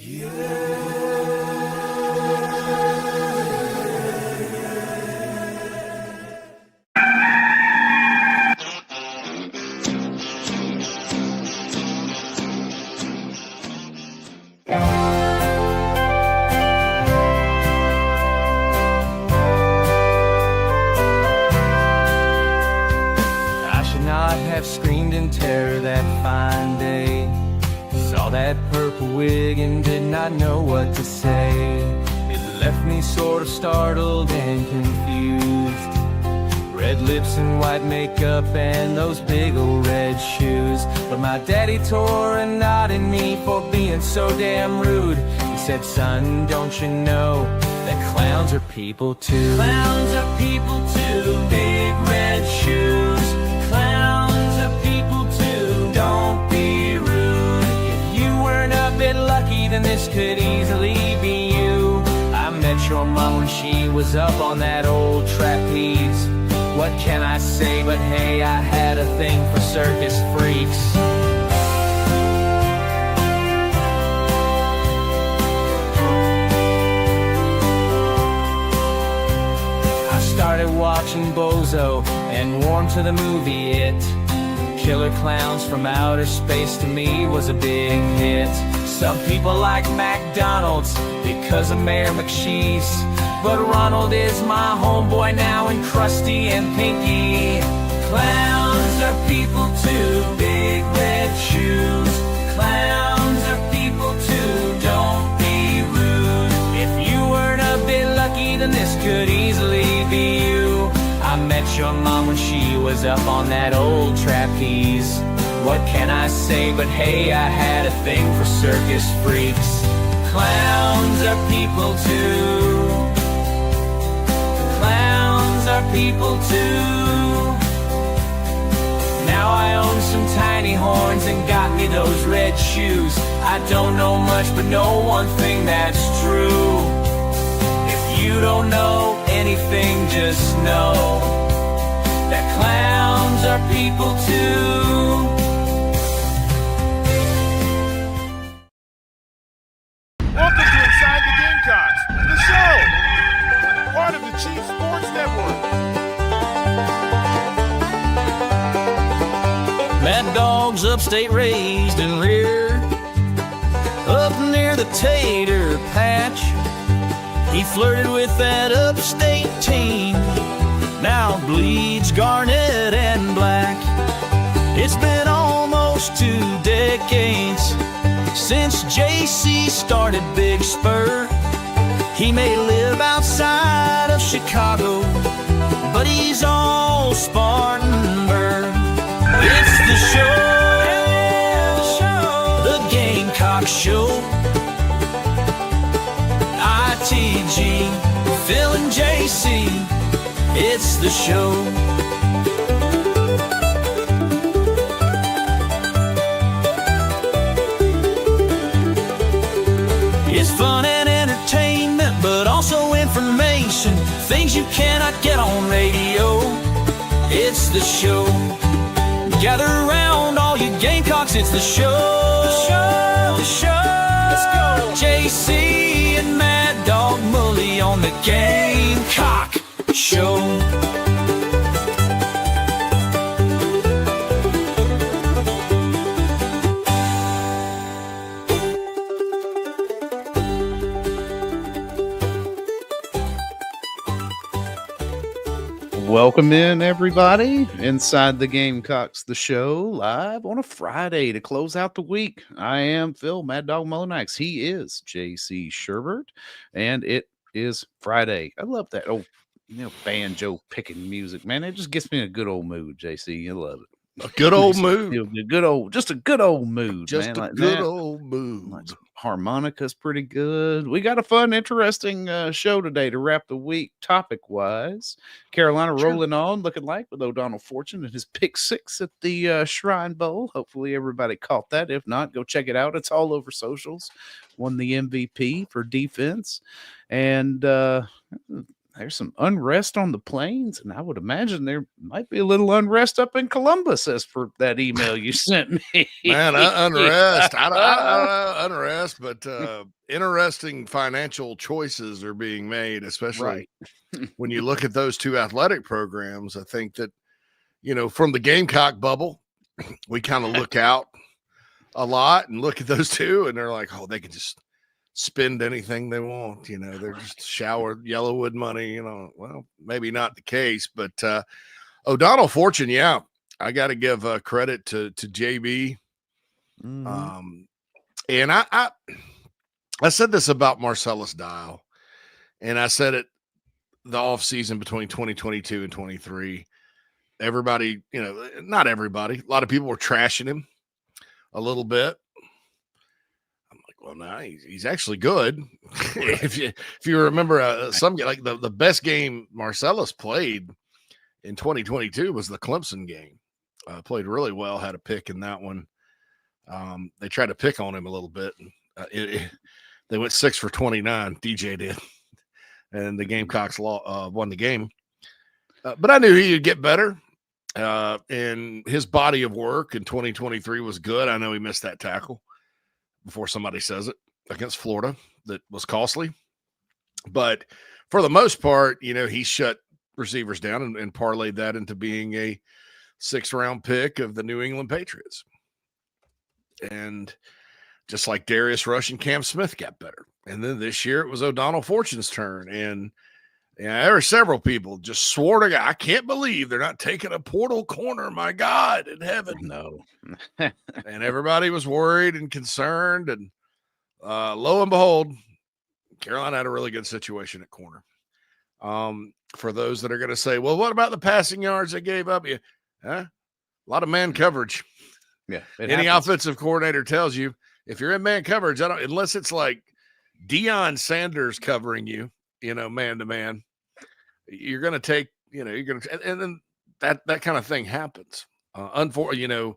I should not have screamed in terror that fine day. Saw that purple wig and did not know what to say. It left me sort of startled and confused. Red lips and white makeup and those big old red shoes. But my daddy tore a knot in me for being so damn rude. He said, son, don't you know that clowns are people too? Clowns are people too. Big red shoes. Clowns are people too. Don't be rude. If you weren't a bit lucky, then this could easily be you. I met your mom when she was up on that old trapeze. What can I say but hey, I had a thing for circus freaks. I started watching Bozo and warmed to the movie It. Killer Clowns from Outer Space to me was a big hit. Some people like McDonald's because of Mayor McCheese, but Ronald is my homeboy now, and Krusty and Pinky. Clowns are people too. Big red shoes. Clowns are people too. Don't be rude. If you weren't a bit lucky, then this could easily be you. I met your mom when she was up on that old trapeze. What can I say but hey, I had a thing for circus freaks. Clowns are people too. Clowns are people too. Now I own some tiny horns and got me those red shoes. I don't know much, but know one thing that's true. If you don't know anything, just know that clowns are people too. Welcome to Inside the Gamecocks, the show, part of the Chief Sports Network. Mad Dog's upstate raised and reared up near the tater patch. He flirted with that upstate team, now bleeds garnet and black. It's been almost 2 decades since JC started Big Spur. He may live outside of Chicago, but he's all Spartanburg. It's the show, the Gamecock Show. ITG, Phil and JC, it's the show. It's fun and entertainment, but also information, things you cannot get on radio. It's the show. Gather around all you Gamecocks, it's the show. The show. Let's go. JC and Mad Dog Mully on the Gamecock Show. Welcome in, everybody, inside the Gamecocks, the show, live on a Friday to close out the week. I am Phil, Mad Dog Mullinax. He is JC Shurburtt, and it is Friday. I love that old, banjo picking music, man. It just gets me in a good old mood, JC. You love it. A good old mood. Just a good old mood, just man. a like good that. old mood. Like harmonica's pretty good. We got a fun, interesting show today to wrap the week topic-wise. Carolina rolling on, looking like, with O'Donnell Fortune and his pick six at the Shrine Bowl. Hopefully everybody caught that. If not, go check it out. It's all over socials. Won the MVP for defense. And there's some unrest on the plains, and I would imagine there might be a little unrest up in Columbus as for that email you sent me. Man, unrest. I unrest, but interesting financial choices are being made, especially when you look at those two athletic programs. I think that, from the Gamecock bubble, we kind of look out a lot and look at those two, and they're like, oh, they can just spend anything they want. They're just showered Yellowwood money. Well, maybe not the case, but O'Donnell Fortune, yeah, I got to give credit to JB. Mm-hmm. And I said this about Marcellus Dial, and I said it the off season between 2022 and 23. Everybody, not everybody, a lot of people were trashing him a little bit. I'm like, well, no, he's actually good. if you remember some like the best game Marcellus played in 2022 was the Clemson game. Played really well, had a pick in that one. They tried to pick on him a little bit. They went 6 for 29. DJ did, and the Gamecocks won the game. But I knew he'd get better. And his body of work in 2023 was good. I know he missed that tackle before somebody says it against Florida that was costly. But for the most part, he shut receivers down and parlayed that into being a 6th-round pick of the New England Patriots. And just like Darius Rush and Cam Smith got better. And then this year it was O'Donnell Fortune's turn. And there were several people just swore to God, I can't believe they're not taking a portal corner. My God in heaven. No. And everybody was worried and concerned. And lo and behold, Carolina had a really good situation at corner. For those that are going to say, well, what about the passing yards they gave up? A lot of man coverage. Yeah. Any offensive coordinator tells you if you're in man coverage, unless it's like Deion Sanders covering you, man to man, you're going to take, and then that kind of thing happens. Unfortunately,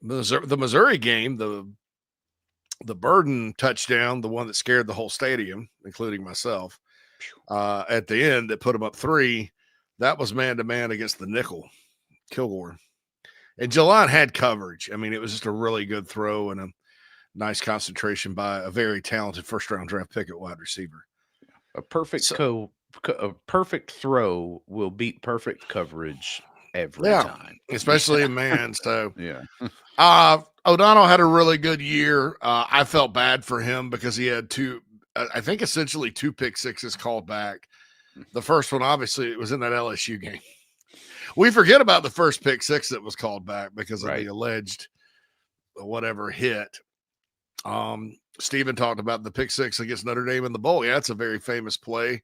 the Missouri game, the Burden touchdown, the one that scared the whole stadium, including myself, at the end that put them up 3, that was man to man against the nickel, Kilgore. And Jelon had coverage. I mean, it was just a really good throw and a nice concentration by a very talented 1st-round draft pick at wide receiver. A perfect a perfect throw will beat perfect coverage every time, especially in man. So yeah. O'Donnell had a really good year. I felt bad for him because he had essentially 2 pick sixes called back. The first one, obviously, it was in that LSU game. We forget about the first pick 6 that was called back because of the alleged whatever hit. Stephen talked about the pick 6 against Notre Dame in the bowl. Yeah, it's a very famous play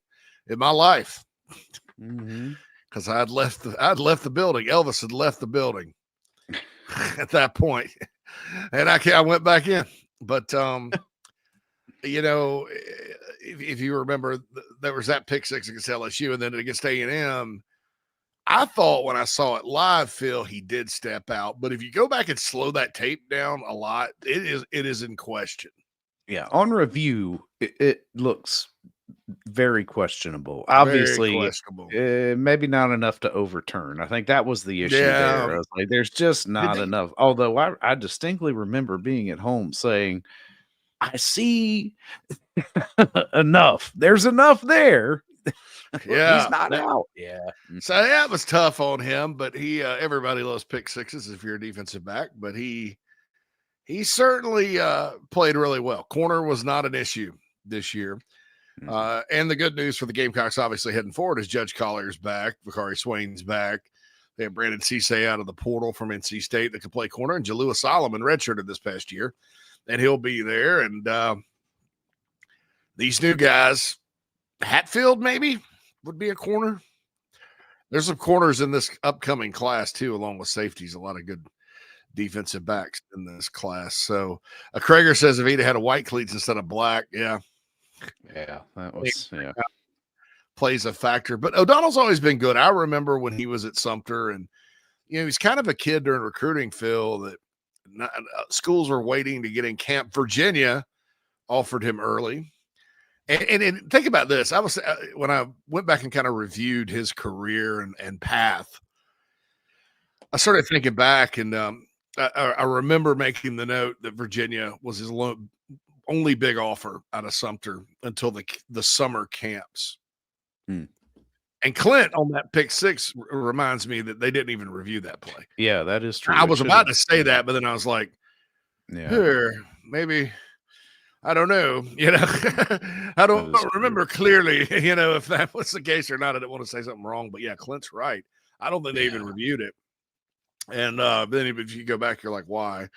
in my life because I'd left the building. Elvis had left the building at that point, and I went back in. But if you remember, there was that pick 6 against LSU, and then against A&M. I thought when I saw it live, Phil, he did step out. But if you go back and slow that tape down a lot, it is in question. Yeah, on review, it looks very questionable. Obviously, very questionable. Maybe not enough to overturn. I think that was the issue there. I was like, there's just not enough. Although I distinctly remember being at home saying, I see enough. There's enough there. Yeah, he's not out. Yeah. So that was tough on him, but he everybody loves pick sixes if you're a defensive back, but he certainly played really well. Corner was not an issue this year. And the good news for the Gamecocks, obviously heading forward, is Judge Collier's back, Bakari Swain's back. They have Brandon Cisse out of the portal from NC State that can play corner, and Jalua Solomon redshirted this past year, and he'll be there. And these new guys, Hatfield maybe would be a corner. There's some corners in this upcoming class too, along with safeties. A lot of good defensive backs in this class. So Krager says if he'd had a white cleats instead of black, that was plays a factor. But O'Donnell's always been good. I remember when he was at Sumter, and he's kind of a kid during recruiting, Phil, that schools were waiting to get in camp. Virginia offered him early. And think about this. I was when I went back and kind of reviewed his career and path, I started thinking back, and I remember making the note that Virginia was his only big offer out of Sumter until the summer camps. Hmm. And Clint on that pick six reminds me that they didn't even review that play. Yeah, that is true. I was about to say that, but then I was like, here, maybe, I don't know. I don't remember clearly, if that was the case or not. I didn't want to say something wrong, but yeah, Clint's right. I don't think they even reviewed it. And then if you go back, you're like, why?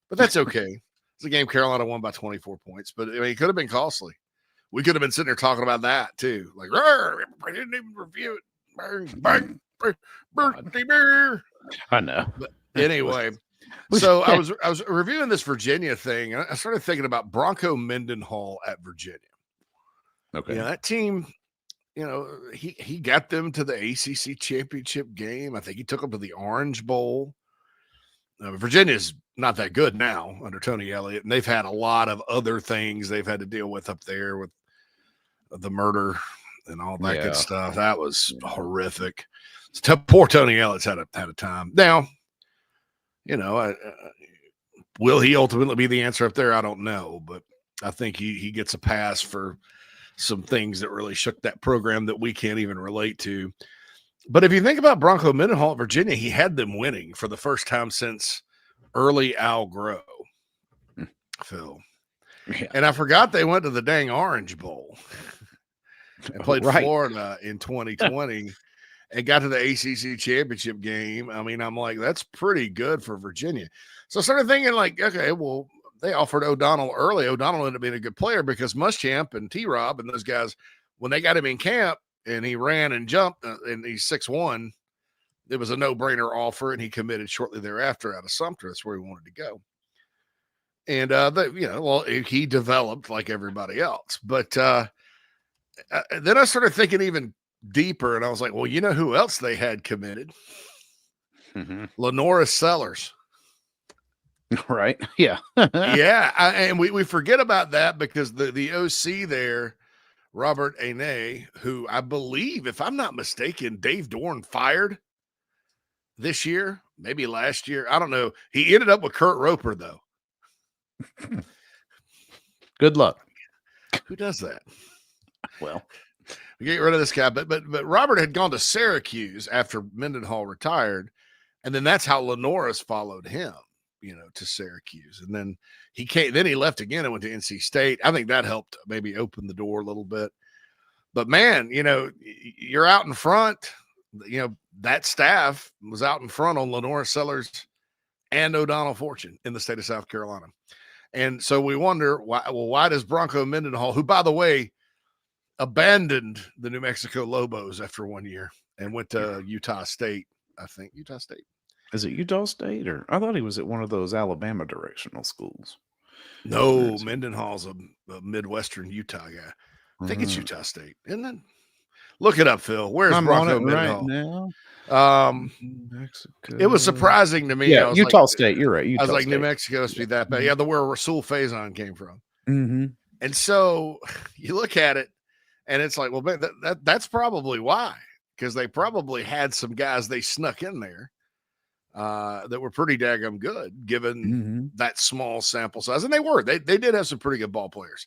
But that's okay. It's a game Carolina won by 24 points, but I mean, it could have been costly. We could have been sitting there talking about that too. Like, I didn't even review it. I know. But anyway, so I was reviewing this Virginia thing, and I started thinking about Bronco Mendenhall at Virginia. Okay. That team, he got them to the ACC championship game. I think he took them to the Orange Bowl. Virginia's not that good now under Tony Elliott, and they've had a lot of other things they've had to deal with up there with the murder and all that good stuff. That was horrific. Poor Tony Elliott's had a time. Now, will he ultimately be the answer up there? I don't know, but I think he gets a pass for some things that really shook that program that we can't even relate to. But if you think about Bronco Mendenhall at Virginia, he had them winning for the first time since early Al Groh, Phil. Yeah. And I forgot they went to the dang Orange Bowl and played Florida in 2020 and got to the ACC championship game. I mean, I'm like, that's pretty good for Virginia. So I started thinking like, okay, well, they offered O'Donnell early. O'Donnell ended up being a good player because Muschamp and T-Rob and those guys, when they got him in camp and he ran and jumped and he's 6'1", it was a no-brainer offer, and he committed shortly thereafter out of Sumter. That's where he wanted to go. And, he developed like everybody else. But then I started thinking even deeper, and I was like, well, you know who else they had committed? Lenora Sellers. Right. Yeah. Yeah. And we forget about that because the OC there, Robert Ane, who I believe, if I'm not mistaken, Dave Dorn fired this year, maybe last year. I don't know. He ended up with Kurt Roper, though. Good luck. Who does that? Well, we get rid of this guy. But Robert had gone to Syracuse after Mendenhall retired, and then that's how Lenore's followed him, to Syracuse. And then he came. Then he left again and went to NC State. I think that helped maybe open the door a little bit. But man, you're out in front. That staff was out in front on Lenora Sellers and O'Donnell Fortune in the state of South Carolina. And so we wonder why does Bronco Mendenhall, who, by the way, abandoned the New Mexico Lobos after 1 year and went to Utah State, I think. Utah State. Is it Utah State, or I thought he was at one of those Alabama directional schools? No, Mendenhall's a Midwestern Utah guy. I think it's Utah State, isn't it? Look it up, Phil. Where's Bronco Mendenhall? Right now. Mexico. It was surprising to me. Yeah, Utah State. You're right. Utah I was like, State. New Mexico must be that bad. Yeah, where Rasul Faison came from. Mm-hmm. And so you look at it, and it's like, well, that's probably why, because they probably had some guys they snuck in there that were pretty daggum good, given that small sample size. And they did have some pretty good ball players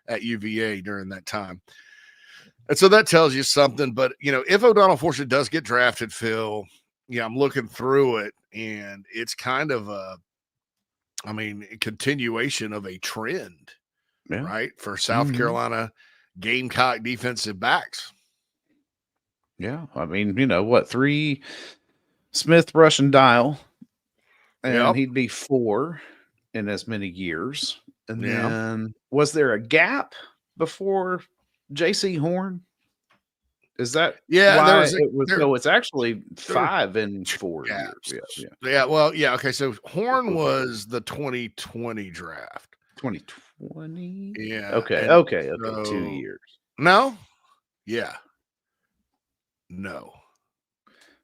at UVA during that time. And so that tells you something. But, if O'Donnell Fortune does get drafted, Phil, I'm looking through it, and it's kind of a continuation of a trend, right, for South Carolina Gamecock defensive backs. Yeah. I mean, 3 Smith, Rush, and Dial, and he'd be 4 in as many years. And then was there a gap before J.C. Horn? Is that why it's actually 5 in 4 years. Yeah. Well, yeah. Okay. So Horn was the 2020 draft. 2020. Yeah. Okay. So, 2 years. No. Yeah. No.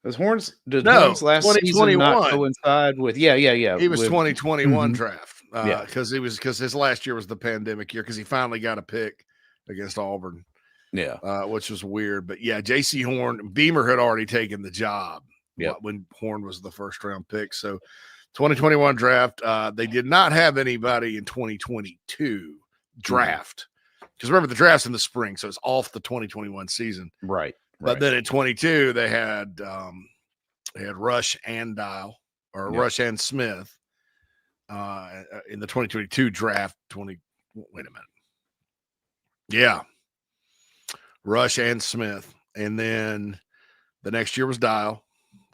Because Horn's last season not coincide with He was 2021 draft. Because his last year was the pandemic year, because he finally got a pick against Auburn. Yeah. Which was weird. But yeah, J.C. Horn, Beamer had already taken the job when Horn was the first round pick. So 2021 draft. They did not have anybody in 2022 draft because remember the draft's in the spring, so it's off the 2021 season. Right. But then at 22 they had Rush and Dial or Rush and Smith in the 2022 draft. Wait a minute. Yeah, Rush and Smith, and then the next year was Dial,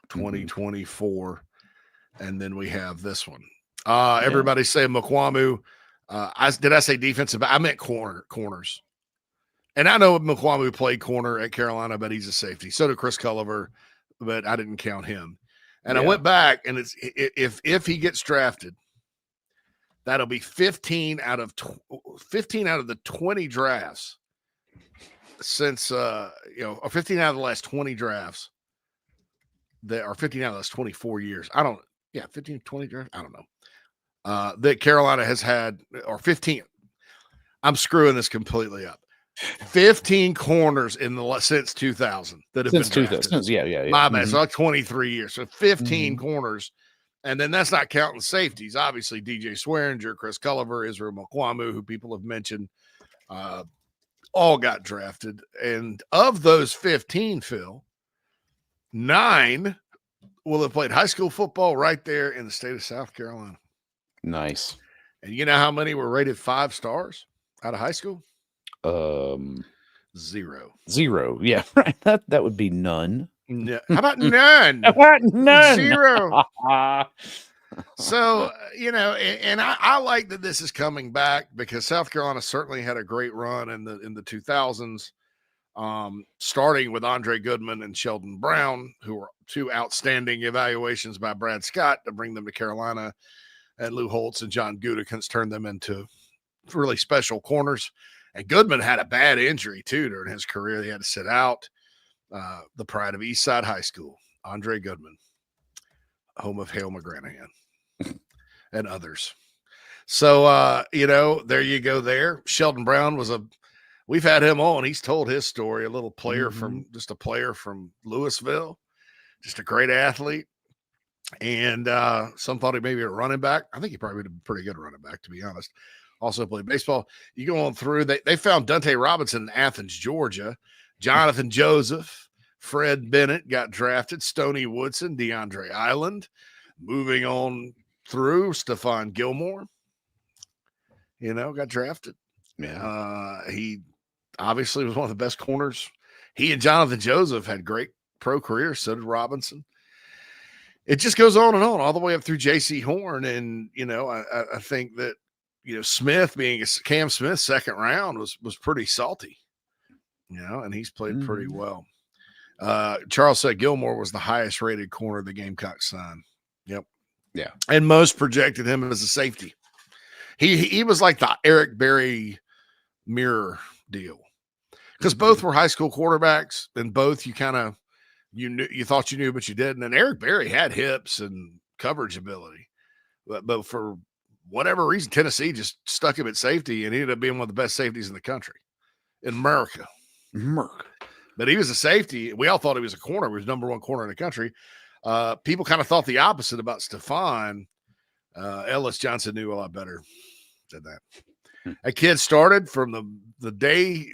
2024. And then we have this one. Everybody say Mukwamu. Did I say defensive? I meant corners. And I know Mukwamu played corner at Carolina, but he's a safety. So did Chris Culliver, but I didn't count him. And I went back, and it's if he gets drafted, that'll be 15 out of the 20 drafts since or 15 out of the last 20 drafts that are 15 out of the last 24 years. 15, 20 drafts. I don't know. That Carolina has had, or 15. I'm screwing this completely up. 15 corners since 2000 that have been drafted. Yeah. My bad. So like 23 years. So 15 corners. And then that's not counting safeties. Obviously, DJ Swearinger, Chris Culliver, Israel Mukwamu, who people have mentioned, all got drafted. And of those 15, Phil, 9 will have played high school football right there in the state of South Carolina. Nice. And you know how many were rated 5 stars out of high school? 0. Yeah, right. That would be none. No. How about none? None. 0. So, and I like that this is coming back because South Carolina certainly had a great run in the 2000s. Starting with Andre Goodman and Sheldon Brown, who were 2 outstanding evaluations by Brad Scott to bring them to Carolina, and Lou Holtz and John Gudikins turned them into really special corners. And Goodman had a bad injury too during his career. He had to sit out. The pride of Eastside High School, Andre Goodman, home of Hale McGranahan and others. So, there you go there. Sheldon Brown we've had him on. He's told his story, a little player from Louisville, just a great athlete. And some thought he may be a running back. I think he probably would have been pretty good running back, to be honest. Also played baseball. You go on through, they found Dante Robinson in Athens, Georgia. Jonathan Joseph, Fred Bennett got drafted. Stoney Woodson, DeAndre Island. Moving on through, Stephon Gilmore, got drafted. Yeah. He obviously was one of the best corners. He and Jonathan Joseph had great pro careers. So did Robinson. It just goes on and on all the way up through J.C. Horn. And, I think that, Smith being Cam Smith second round was pretty salty, and he's played pretty well. Charles said Gilmore was the highest rated corner the Gamecocks signed. Yep. Yeah. And most projected him as a safety. He was like the Eric Berry mirror deal because both were high school quarterbacks and both you thought you knew, but you didn't. And Eric Berry had hips and coverage ability, but for whatever reason, Tennessee just stuck him at safety and he ended up being one of the best safeties in the country, in America. But he was a safety. We all thought he was a corner. He was number 1 corner in the country. People kind of thought the opposite about Stephon. Ellis Johnson knew a lot better than that. A kid started from the day,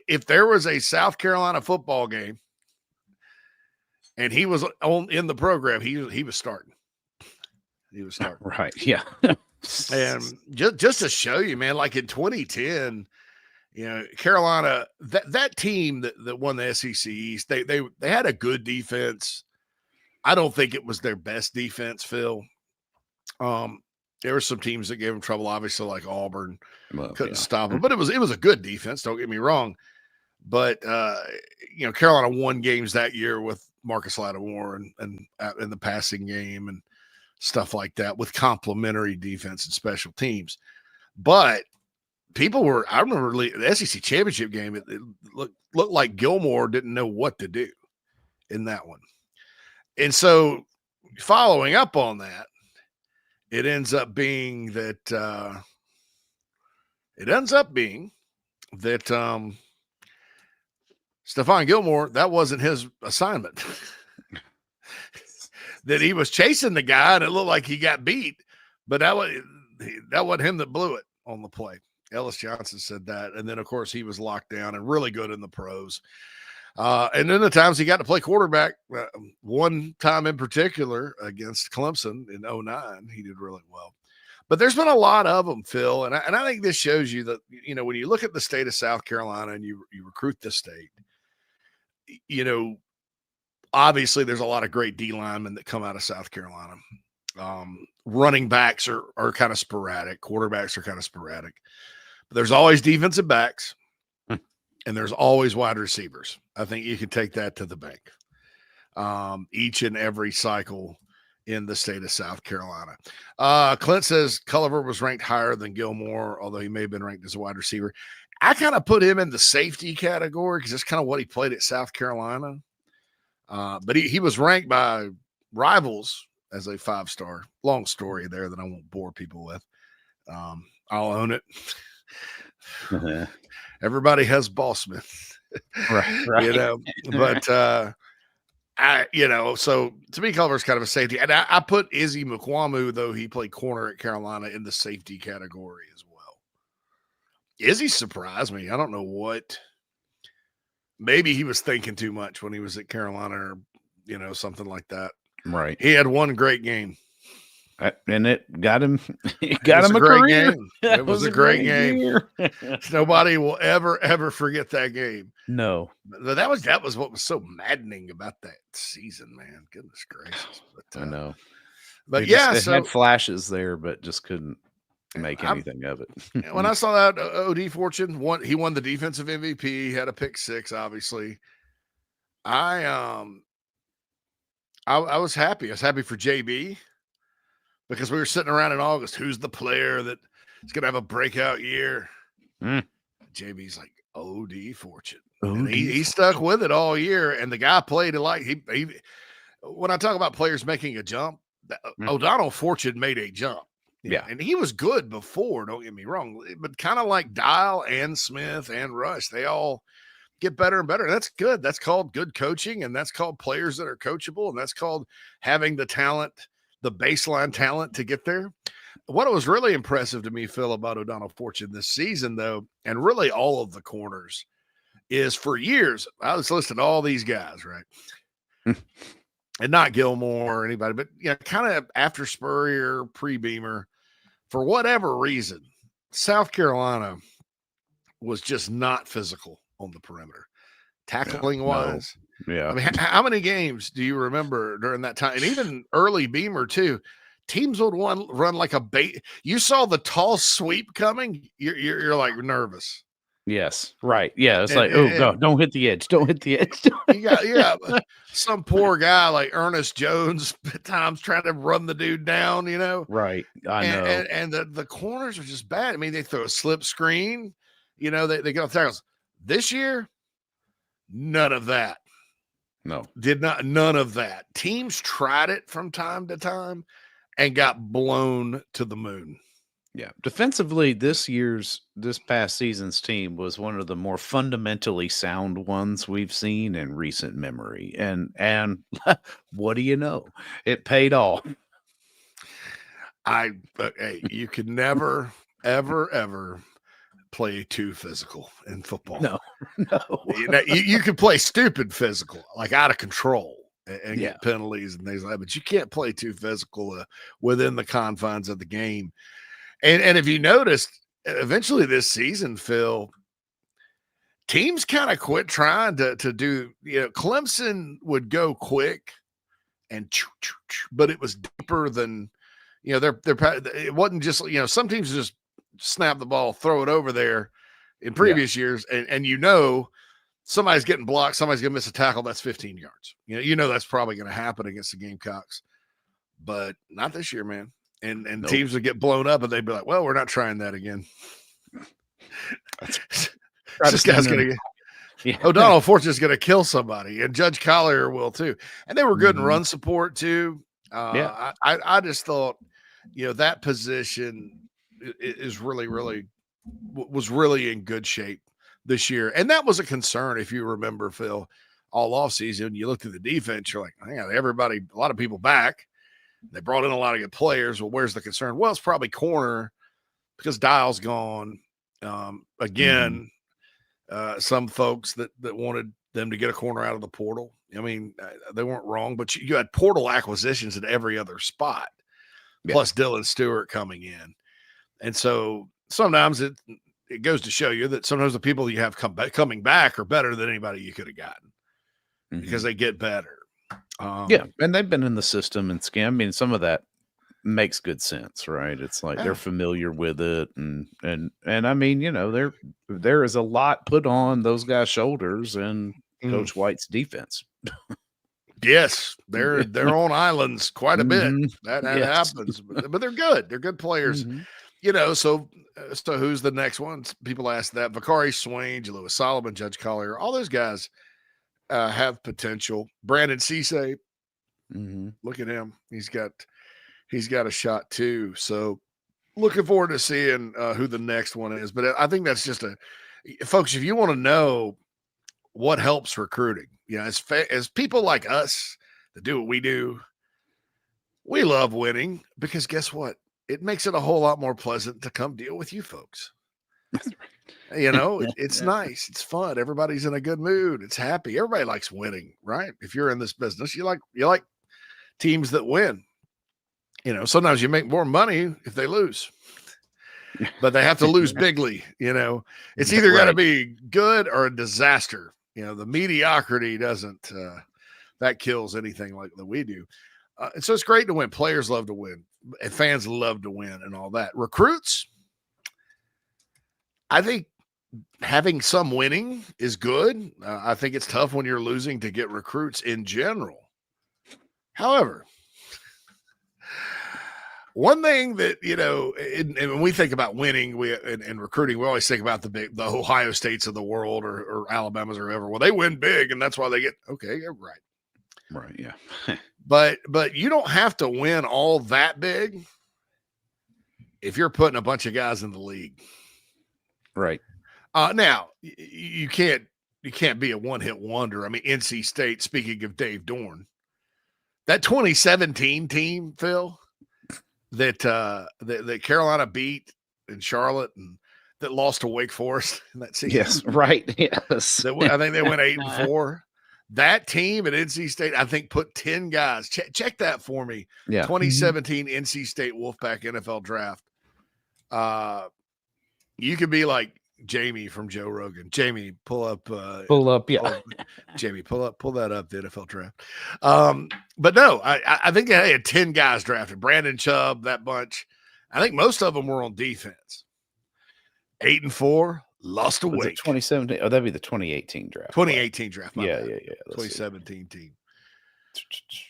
if there was a South Carolina football game and he was in the program, he was starting. He was starting. Right. Yeah. And just to show you, man, like in 2010, Carolina, that team that won the SEC East, they had a good defense. I don't think it was their best defense, Phil. There were some teams that gave them trouble, obviously, like Auburn couldn't stop them, but it was a good defense. Don't get me wrong. But Carolina won games that year with Marcus Lattimore and in the passing game and stuff like that with complementary defense and special teams. But I remember the SEC championship game. It looked like Gilmore didn't know what to do in that one. And so following up on that, it ends up being that Stephon Gilmore, that wasn't his assignment. that he was chasing the guy and it looked like he got beat, but that wasn't him that blew it on the play. Ellis Johnson said that. And then, of course, he was locked down and really good in the pros. And then the times he got to play quarterback, one time in particular against Clemson in 2009, he did really well. But there's been a lot of them, Phil. And I think this shows you that, when you look at the state of South Carolina and you recruit the state, obviously there's a lot of great D linemen that come out of South Carolina. Running backs are kind of sporadic. Quarterbacks are kind of sporadic. But there's always defensive backs and there's always wide receivers. I think you can take that to the bank. Each and every cycle in the state of South Carolina. Clint says Collier was ranked higher than Gilmore, although he may have been ranked as a wide receiver. I kind of put him in the safety category because that's kind of what he played at South Carolina. But he was ranked by Rivals as a 5-star. Long story there that I won't bore people with. I'll own it. Everybody has Bossman. Right. But so to me, Culver's kind of a safety. And I put Izzy Mukwamu, though he played corner at Carolina, in the safety category as well. Izzy surprised me. I don't know what. Maybe he was thinking too much when he was at Carolina or, something like that. Right. He had one great game. And it got him. It got him a great career. game. It was a great game. Nobody will ever forget that game. No, but that was what was so maddening about that season, man. Goodness gracious! But, I know. But they had flashes there, but just couldn't make anything of it. When I saw that OD Fortune he won the defensive MVP. He had a pick 6, obviously. I was happy. I was happy for JB. Because we were sitting around in August, who's the player that is going to have a breakout year? JB's like, OD Fortune. And he stuck with it all year, and the guy played it like he when I talk about players making a jump, O'Donnell Fortune made a jump. Yeah. And he was good before, don't get me wrong, but kind of like Dial and Smith and Rush, they all get better and better. That's good. That's called good coaching, and that's called players that are coachable, and that's called having the talent, the baseline talent to get there. What was really impressive to me, Phil, about O'Donnell Fortune this season, though, and really all of the corners, is for years, I was listing all these guys, right? And not Gilmore or anybody, but kind of after Spurrier, pre-Beamer, for whatever reason, South Carolina was just not physical on the perimeter, tackling wise. Yeah. I mean, how many games do you remember during that time? And even early Beamer too, teams would run like a bait. You saw the tall sweep coming. You're like nervous. Yes. Right. Yeah. It's no, don't hit the edge. Don't hit the edge. You got some poor guy like Ernest Jones at times trying to run the dude down, Right. I know. And the corners are just bad. I mean, they throw a slip screen, they get off tackles. This year, none of that. No, none of that. Teams tried it from time to time and got blown to the moon. Yeah. Defensively, this past season's team was one of the more fundamentally sound ones we've seen in recent memory. And what do you know? It paid off. You could never, ever play too physical in football. No. You can play stupid physical, like out of control, and get penalties and things like that, but you can't play too physical within the confines of the game. And if you noticed, eventually this season, Phil, teams kind of quit trying to do, Clemson would go quick and but it was deeper than, it wasn't just, some teams just snap the ball, throw it over there in previous years. And somebody's getting blocked. Somebody's going to miss a tackle. That's 15 yards. That's probably going to happen against the Gamecocks, but not this year, man. And nope. Teams would get blown up and they'd be like, well, we're not trying that again. This guy's going to O'Donnell Fortune's going to kill somebody, and Judge Collier will too. And they were good in run support too. I just thought, that position is was really in good shape this year. And that was a concern, if you remember, Phil, all off season. You look through the defense, you're like, hang on, a lot of people back. They brought in a lot of good players. Well, where's the concern? Well, it's probably corner because Dial's gone. Again, some folks that wanted them to get a corner out of the portal. I mean, they weren't wrong, but you had portal acquisitions at every other spot, plus Dylan Stewart coming in. And so sometimes it goes to show you that sometimes the people you have coming back are better than anybody you could have gotten because they get better. And they've been in the system and scheme. I mean, some of that makes good sense, right? It's like they're familiar with it, and I mean, you know, there is a lot put on those guys' shoulders and Coach White's defense. Yes, they're on islands quite a bit. That happens, but they're good. They're good players. You know, so who's the next one? People ask that. Vakari Swain, Lewis Solomon, Judge Collier, all those guys have potential. Brandon Cisse, look at him. He's got a shot too. So looking forward to seeing who the next one is. But I think that's just folks, if you want to know what helps recruiting, you know, as people like us that do what we do, we love winning because guess what? It makes it a whole lot more pleasant to come deal with you folks. You know, it's nice. It's fun. Everybody's in a good mood. It's happy. Everybody likes winning, right? If you're in this business, you like teams that win. You know, sometimes you make more money if they lose, but they have to lose bigly. You know, it's either got to be good or a disaster. You know, the mediocrity doesn't, that kills anything like that we do. And so it's great to win. Players love to win, and fans love to win and all that. Recruits, I think having some winning is good. I think it's tough when you're losing to get recruits in general. However, one thing that, you know, and when we think about winning and recruiting, we always think about the Ohio States of the world or Alabama's or whoever. Well, they win big, and that's why they get okay. You're right. Right. Yeah. But you don't have to win all that big if you're putting a bunch of guys in the league. Right. Now you can't be a one-hit wonder. I mean, NC State, speaking of Dave Dorn, that 2017 team, Phil, that Carolina beat in Charlotte and that lost to Wake Forest in that season. Yes, right. Yes. I think they went 8-4. That team at NC State, I think, put 10 guys. Check that for me. Yeah. 2017 NC State Wolfpack NFL draft. You could be like Jamie from Joe Rogan. Jamie, pull up. Yeah. Jamie, pull that up, the NFL draft. But no, I think they had 10 guys drafted. Brandon Chubb, that bunch. I think most of them were on defense. 8-4, lost to Wake. 2017. Oh, that'd be the 2018 draft. 2018 draft. Yeah. 2017 team.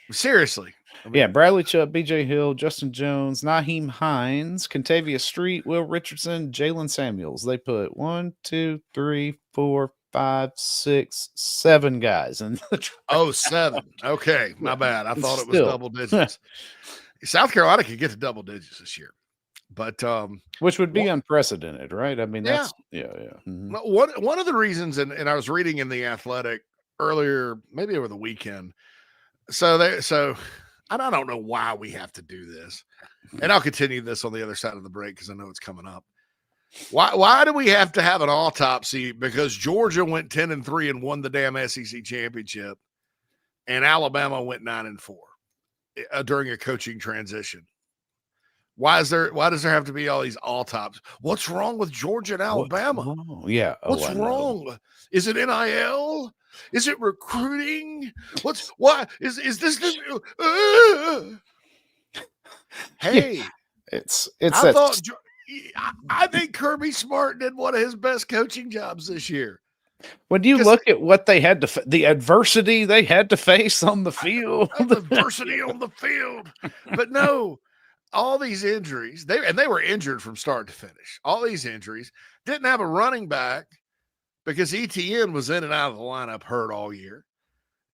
Seriously. I mean, yeah, Bradley Chubb, B.J. Hill, Justin Jones, Naheem Hines, Contavious Street, Will Richardson, Jalen Samuels. They put 1, 2, 3, 4, 5, 6, 7 guys in the draft. 7. Okay, my bad. I thought it was double digits. South Carolina could get to double digits this year, but which would be unprecedented, right? I mean, that's One of the reasons, and I was reading in the Athletic earlier, maybe over the weekend. So I don't know why we have to do this, and I'll continue this on the other side of the break because I know it's coming up. Why do we have to have an autopsy? Because Georgia went 10-3 and won the damn SEC championship, and Alabama went 9-4 during a coaching transition. Why does there have to be all these autopsies? What's wrong with Georgia and Alabama? Yeah. What's wrong? Is it NIL? Is it recruiting? Why is this the hey, I think Kirby Smart did one of his best coaching jobs this year. When you look at what they had to, the adversity they had to face on the field, adversity on the field, but no, all these injuries, they were injured from start to finish. All these injuries, didn't have a running back because ETN was in and out of the lineup hurt all year.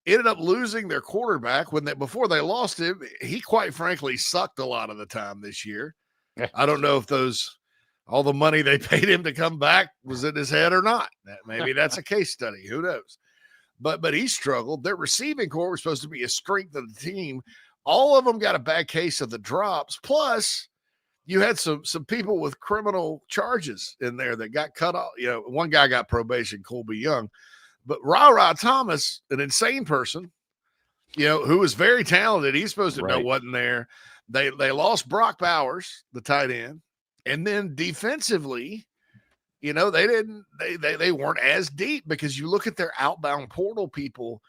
Ended up losing their quarterback before they lost him. He quite frankly sucked a lot of the time this year. I don't know if all the money they paid him to come back was in his head or not. Maybe that's a case study. Who knows? but he struggled. Their receiving core was supposed to be a strength of the team. All of them got a bad case of the drops. Plus, you had some people with criminal charges in there that got cut off. You know, one guy got probation, Colby Young, but Ra Thomas, an insane person, you know, who was very talented. He's supposed to know wasn't there. They lost Brock Bowers, the tight end, and then defensively, you know, they weren't as deep because you look at their outbound portal people,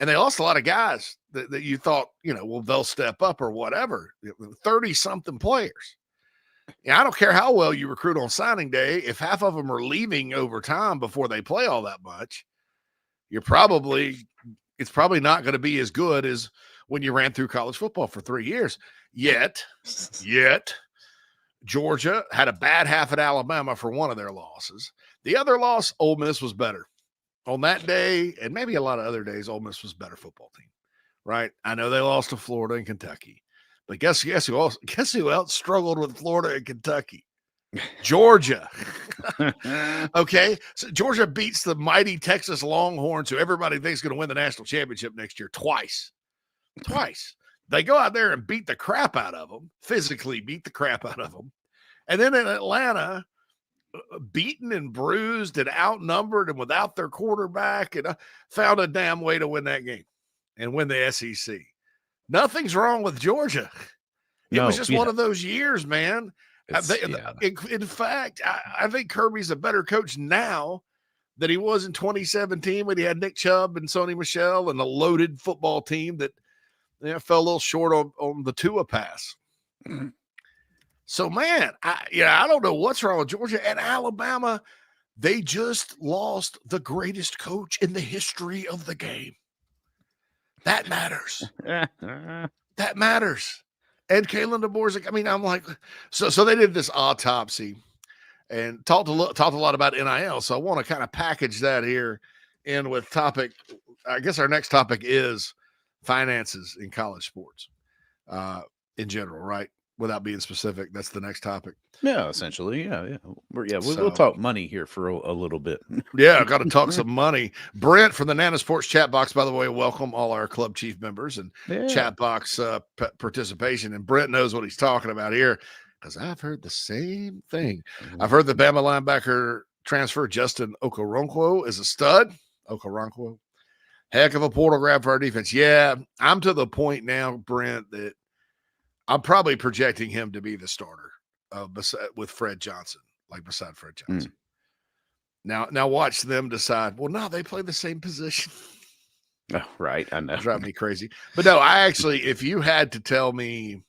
and they lost a lot of guys that you thought, you know, well, they'll step up or whatever. 30-something players. Yeah, I don't care how well you recruit on signing day. If half of them are leaving over time before they play all that much, it's probably not going to be as good as when you ran through college football for 3 years. Yet, Georgia had a bad half at Alabama for one of their losses. The other loss, Ole Miss was better. On that day, and maybe a lot of other days, Ole Miss was a better football team, right? I know they lost to Florida and Kentucky. But guess who else struggled with Florida and Kentucky? Georgia. Okay. So Georgia beats the mighty Texas Longhorns, who everybody thinks is going to win the national championship next year, twice. They go out there and beat the crap out of them, physically beat the crap out of them. And then in Atlanta, beaten and bruised and outnumbered and without their quarterback, and found a damn way to win that game and win the SEC. Nothing's wrong with Georgia. It was just one of those years, man. In fact, I think Kirby's a better coach now than he was in 2017 when he had Nick Chubb and Sony Michel and a loaded football team that fell a little short on the Tua pass. Mm-hmm. So, man, I don't know what's wrong with Georgia and Alabama. They just lost the greatest coach in the history of the game. That matters. That matters. And Kalen DeBoer's, I mean, I'm like, so they did this autopsy and talked a lot about NIL. So I want to kind of package that here in with topic. I guess our next topic is finances in college sports in general, right? Without being specific, that's the next topic. Yeah, essentially. Yeah. We'll talk money here for a little bit. Yeah, I've got to talk some money. Brent from the Nana Sports chat box, by the way, welcome all our club chief members and chat box participation. And Brent knows what he's talking about here because I've heard the same thing. Mm-hmm. I've heard the Bama linebacker transfer Justin Okoronkwo is a stud. Okoronkwo, heck of a portal grab for our defense. Yeah, I'm to the point now, Brent, that I'm probably projecting him to be the starter with Fred Johnson, beside Fred Johnson. Now watch them decide, well, no, they play the same position. Oh, right. I know. Drive me crazy. But no, I actually, if you had to tell me,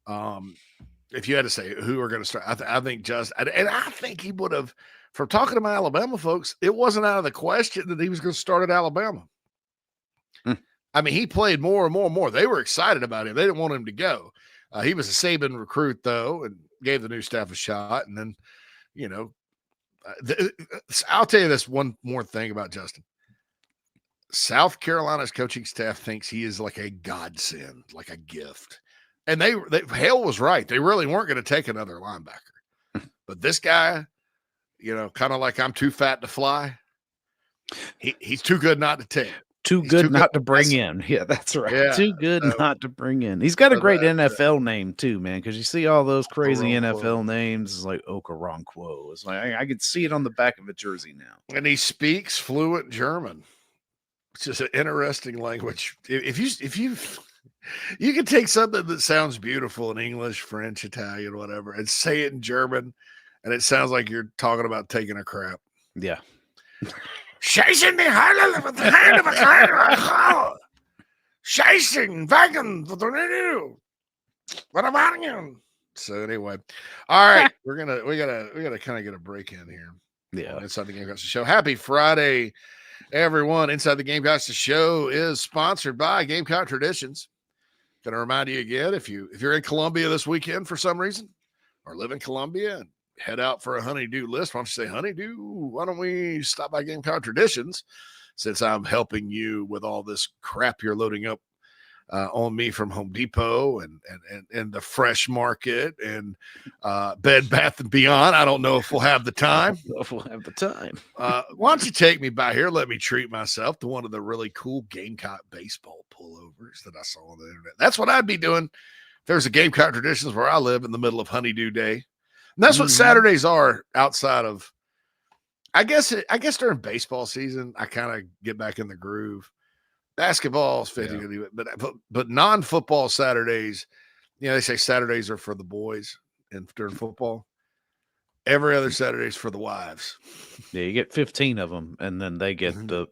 if you had to say who are going to start, I think Justin, and I think he would have, from talking to my Alabama folks, it wasn't out of the question that he was going to start at Alabama. I mean, he played more and more and more. They were excited about him. They didn't want him to go. He was a Saban recruit, though, and gave the new staff a shot. And then, I'll tell you this one more thing about Justin. South Carolina's coaching staff thinks he is like a godsend, like a gift. And Hale was right. They really weren't going to take another linebacker. But this guy, kind of like I'm too fat to fly. He's too good not to take. Too good not to bring in. Yeah, that's right. Yeah, too good not to bring in. He's got a great NFL name too, man, because you see all those crazy NFL names. It's like Okoronkwo. It's like I could see it on the back of a jersey now. And he speaks fluent German, which is an interesting language. If you can take something that sounds beautiful in English, French, Italian, whatever, and say it in German, and it sounds like you're talking about taking a crap. Yeah. Scheißen die Halle with the hand of a kind. Scheißen, wagon, what about you? So anyway, all right, we gotta kind of get a break in here. Yeah, Inside the Gamecocks show. Happy Friday, everyone! Inside the Gamecocks show is sponsored by Gamecock Traditions. Gonna remind you again, if you're in Columbia this weekend for some reason, or live in Columbia and head out for a honeydew list, why don't you say, honeydew, why don't we stop by Gamecock Traditions, since I'm helping you with all this crap you're loading up on me from Home Depot and the Fresh Market and Bed Bath and Beyond. I don't know if we'll have the time. If we'll have the time. Why don't you take me by here? Let me treat myself to one of the really cool Gamecock baseball pullovers that I saw on the internet. That's what I'd be doing if there's a Gamecock Traditions where I live in the middle of Honeydew Day. And that's what Saturdays are outside of, I guess during baseball season, I kind of get back in the groove. Basketball is 50-50, but non-football Saturdays, they say Saturdays are for the boys and during football. Every other Saturday is for the wives. Yeah, you get 15 of them, and then they get the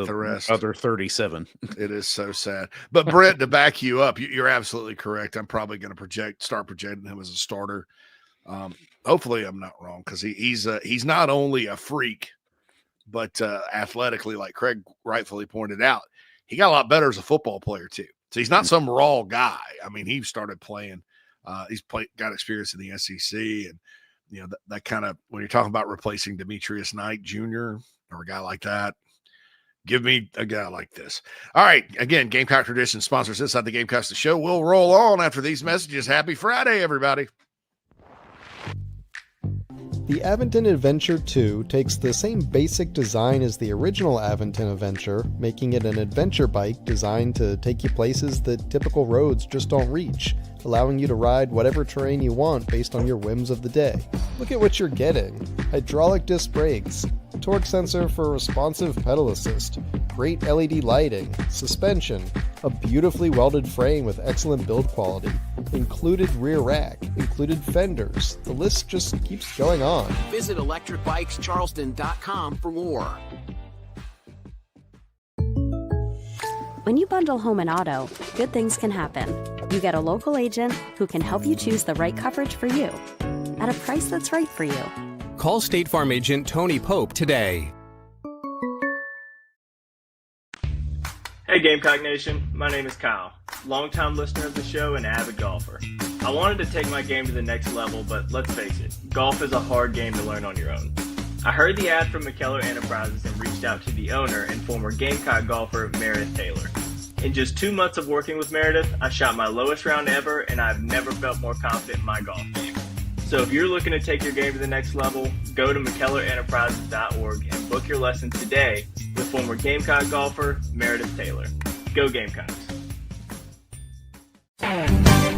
rest. Other 37. It is so sad. But Brent, to back you up, you're absolutely correct. I'm probably going to start projecting him as a starter. Hopefully, I'm not wrong because he's not only a freak, but athletically, like Craig rightfully pointed out, he got a lot better as a football player too. So he's not some raw guy. I mean, he started playing. Got experience in the SEC, and that kind of, when you're talking about replacing Demetrius Knight Jr. or a guy like that, give me a guy like this. All right, again, Gamecock Tradition sponsors Inside the Gamecocks. The show will roll on after these messages. Happy Friday, everybody. The Aventon Adventure 2 takes the same basic design as the original Aventon Adventure, making it an adventure bike designed to take you places that typical roads just don't reach, allowing you to ride whatever terrain you want based on your whims of the day. Look at what you're getting. Hydraulic disc brakes, torque sensor for responsive pedal assist, great LED lighting, suspension, a beautifully welded frame with excellent build quality, included rear rack, included fenders. The list just keeps going on. Visit electricbikescharleston.com for more. When you bundle home and auto, good things can happen. You get a local agent who can help you choose the right coverage for you at a price that's right for you. Call State Farm agent Tony Pope today. Hey Gamecock Nation, my name is Kyle, longtime listener of the show and avid golfer. I wanted to take my game to the next level, but let's face it, golf is a hard game to learn on your own. I heard the ad from McKellar Enterprises and reached out to the owner and former Gamecock golfer Meredith Taylor. In just 2 months of working with Meredith, I shot my lowest round ever, and I've never felt more confident in my golf game. So if you're looking to take your game to the next level, go to McKellarEnterprises.org and book your lesson today with former Gamecock golfer Meredith Taylor. Go Gamecocks.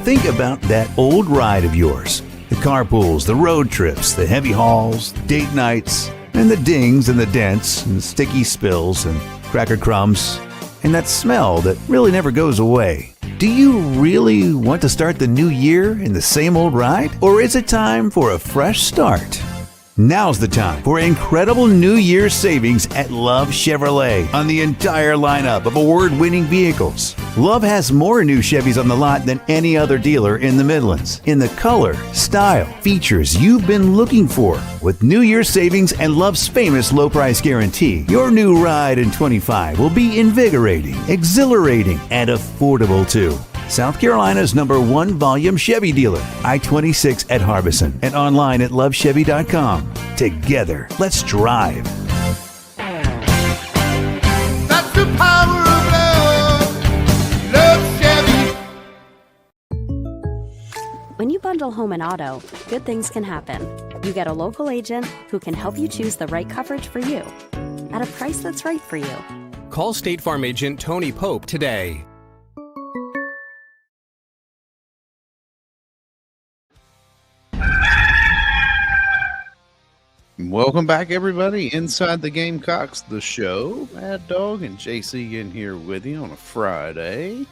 Think about that old ride of yours. The carpools, the road trips, the heavy hauls, date nights, and the dings and the dents and the sticky spills and cracker crumbs, and that smell that really never goes away. Do you really want to start the new year in the same old ride? Or is it time for a fresh start? Now's the time for incredible New Year's savings at Love Chevrolet on the entire lineup of award-winning vehicles. Love has more new Chevys on the lot than any other dealer in the Midlands, in the color, style, features you've been looking for. With New Year's savings and Love's famous low price guarantee, your new ride in 25 will be invigorating, exhilarating, and affordable too. South Carolina's #1 volume Chevy dealer, I-26 at Harbison, and online at lovechevy.com. Together, let's drive. That's the power of love. Love Chevy. When you bundle home and auto, good things can happen. You get a local agent who can help you choose the right coverage for you at a price that's right for you. Call State Farm agent Tony Pope today. Welcome back, everybody, inside the Gamecocks, the show. Mad Dog and JC in here with you on a Friday.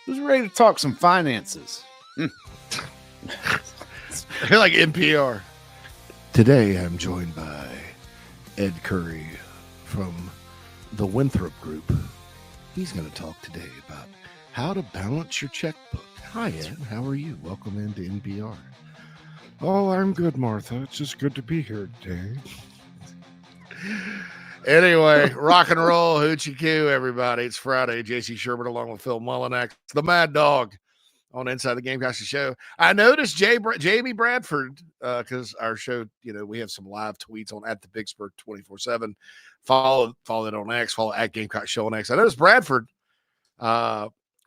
Who's ready to talk some finances? You're like NPR. Today, I'm joined by Ed Curry from the Winthrop Group. He's going to talk today about how to balance your checkbook. Hi, Ed. How are you? Welcome into NPR. Oh, I'm good, Martha. It's just good to be here today. Anyway, rock and roll, hoochie coo, everybody. It's Friday. JC Shurburtt along with Phil Mullinax, the Mad Dog on Inside the Gamecocks show. I noticed Jamie Bradford, because our show, we have some live tweets on at the Big Spur 24/7. Follow it on X, follow at Gamecock Show on X. I noticed Bradford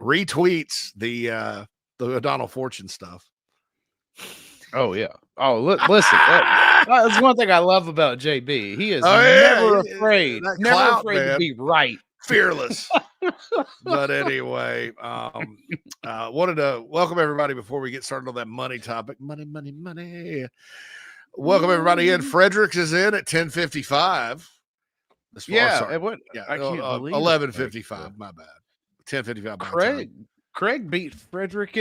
retweets the O'Donnell Fortune stuff. Oh yeah. Oh, listen. That's one thing I love about JB. He is never afraid. That Never clout, afraid man. to be right. Fearless. But anyway, wanted to welcome everybody before we get started on that money topic. Money. Welcome everybody in. Fredericks is in at 10:55. Yeah, what? Yeah, I can't believe 11:55. My bad. 10:55. Craig beat Frederick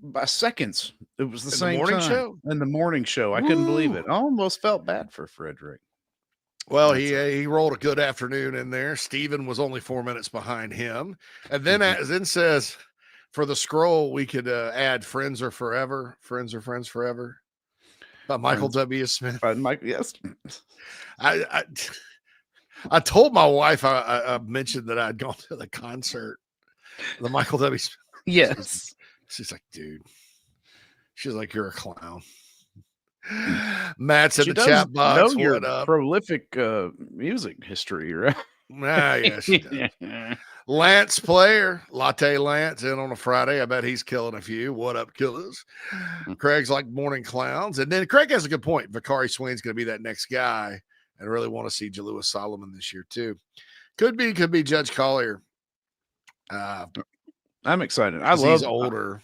by seconds. It was the same morning time show? in the morning show. I couldn't believe it. I almost felt bad for Frederick. Well, he rolled a good afternoon in there. Steven was only 4 minutes behind him. And then says, for the scroll, we could add Friends Are Forever. Friends Are Friends Forever. By Michael W. Smith. By Mike, yes. I told my wife, I mentioned that I'd gone to the concert. The Michael W. Smith. Yes. She's like, dude. She's like, you're a clown. Matt's in the chat box. Know your prolific music history, right? Yes, she does. Lance Player, Latte Lance, in on a Friday. I bet he's killing a few. What up, killers? Craig's like morning clowns. And then Craig has a good point. Vakari Swain's going to be that next guy. And really want to see Jalewis Solomon this year, too. Could be Judge Collier. I'm excited. He's older.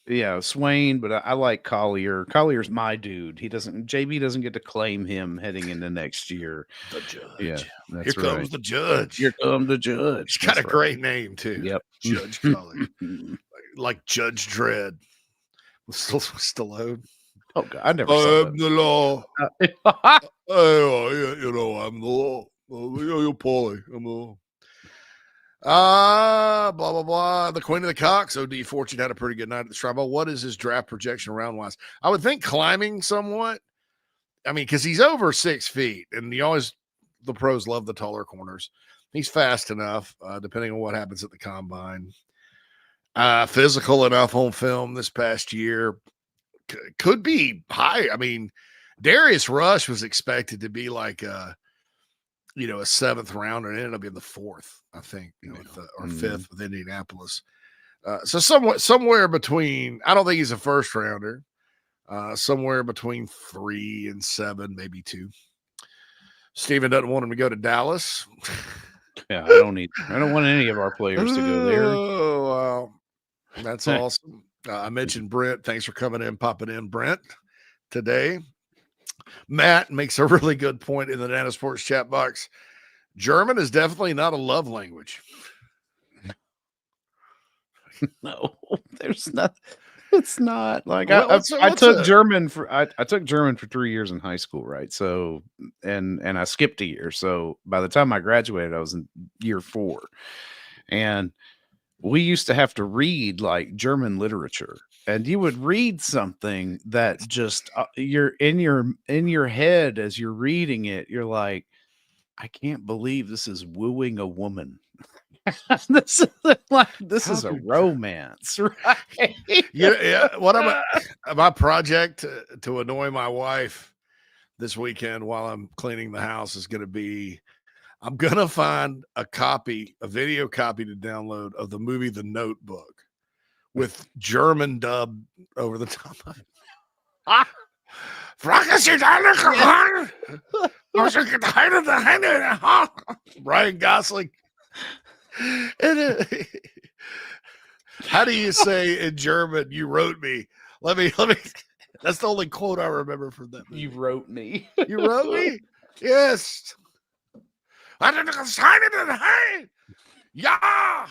Yeah, Swain, but I like Collier. Collier's my dude. JB doesn't get to claim him heading into next year. The judge. Yeah, that's Here comes the judge. Here comes the judge. He's got a great name too. Yep, Judge Collier, like Judge Dredd with Stallone. Oh God, I never saw that. The law. I'm the law. You're Paulie. I'm the law. Blah, blah, blah. The Queen of the Cocks, OD Fortune, had a pretty good night at the Shrine Bowl. What is his draft projection round wise? I would think climbing somewhat. I mean, because he's over 6 feet, and the pros love the taller corners. He's fast enough, depending on what happens at the combine. Physical enough on film this past year. Could be high. I mean, Darius Rush was expected to be like a 7th rounder, and ended up being the 4th, I think, or 5th with Indianapolis. So somewhere between, I don't think he's a first rounder, somewhere between 3 and 7, maybe 2. Steven doesn't want him to go to Dallas. Yeah, I don't want any of our players to go there. Oh, wow. That's awesome. I mentioned Brent. Thanks for coming in, popping in, Brent, today. Matt makes a really good point in the Nana Sports chat box. German is definitely not a love language. No, there's not. It's not like I took German for 3 years in high school, right? So and I skipped a year. So by the time I graduated, I was in year 4, and we used to have to read like German literature. And you would read something that just you're in your head as you're reading it. You're like, I can't believe this is wooing a woman. This is a romance, right? Yeah. What my project to annoy my wife this weekend while I'm cleaning the house is going to be, I'm going to find a video copy to download of the movie The Notebook, with German dub over the top of it. Ryan Gosling. How do you say in German, you wrote me? Let me. That's the only quote I remember from that movie. You wrote me. You wrote me? Yes. Yeah.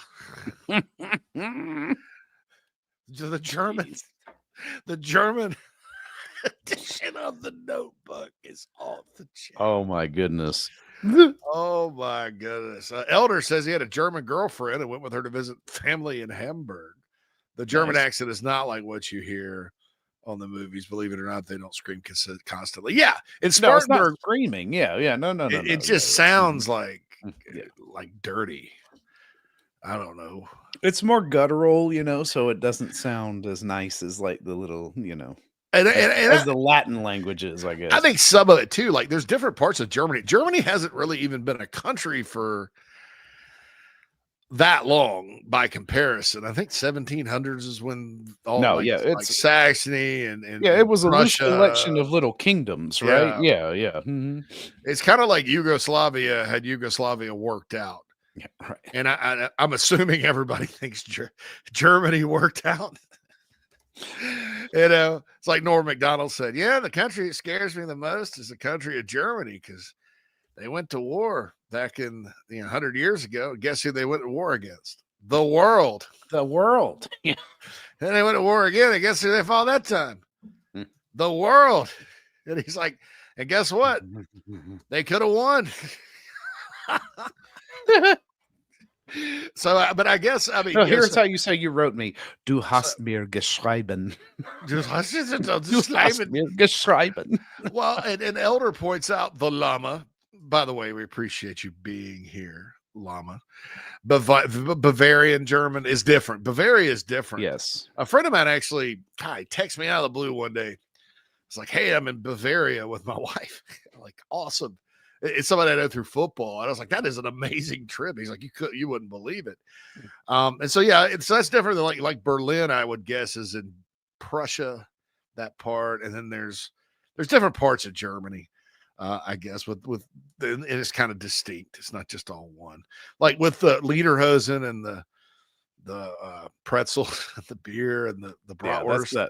The German edition of The Notebook is off the chain. Oh my goodness. Oh my goodness. Elder says he had a German girlfriend and went with her to visit family in Hamburg. The German accent is not like what you hear on the movies. Believe it or not, they don't scream constantly. Yeah, it's Spartanburg screaming. Yeah. No. It just sounds like dirty. I don't know. It's more guttural, so it doesn't sound as nice as like the little, as the Latin languages, I guess. I think some of it too. Like there's different parts of Germany. Germany hasn't really even been a country for that long by comparison. I think 1700s is when all it's like Saxony and it was a loose Prussia, collection of little kingdoms, right? Yeah. Yeah. Mhm. It's kind of like Yugoslavia had Yugoslavia worked out. Yeah, right. And I'm assuming everybody thinks Germany worked out. It's like Norm Macdonald said, the country that scares me the most is the country of Germany, because they went to war back in 100 years ago. Guess who they went to war against? The world. The world. Yeah. Then they went to war again, and guess who they fought that time? Hmm. The world. And he's like, and guess what? They could have won. So, but I guess, here's how you say you wrote me. Du hast mir geschrieben. Du hast mir geschrieben. Well, and Elder points out the llama. By the way, we appreciate you being here, llama. Bavarian German is different. Bavaria is different. Yes. A friend of mine actually texted me out of the blue one day. It's like, hey, I'm in Bavaria with my wife. I'm like, awesome. It's somebody I know through football. And I was like, that is an amazing trip. He's like, you wouldn't believe it. And so, that's different than like Berlin, I would guess, is in Prussia, that part. And then there's different parts of Germany, I guess, and it's kind of distinct. It's not just all one. Like with the Lederhosen and the pretzel, the beer and the bratwurst.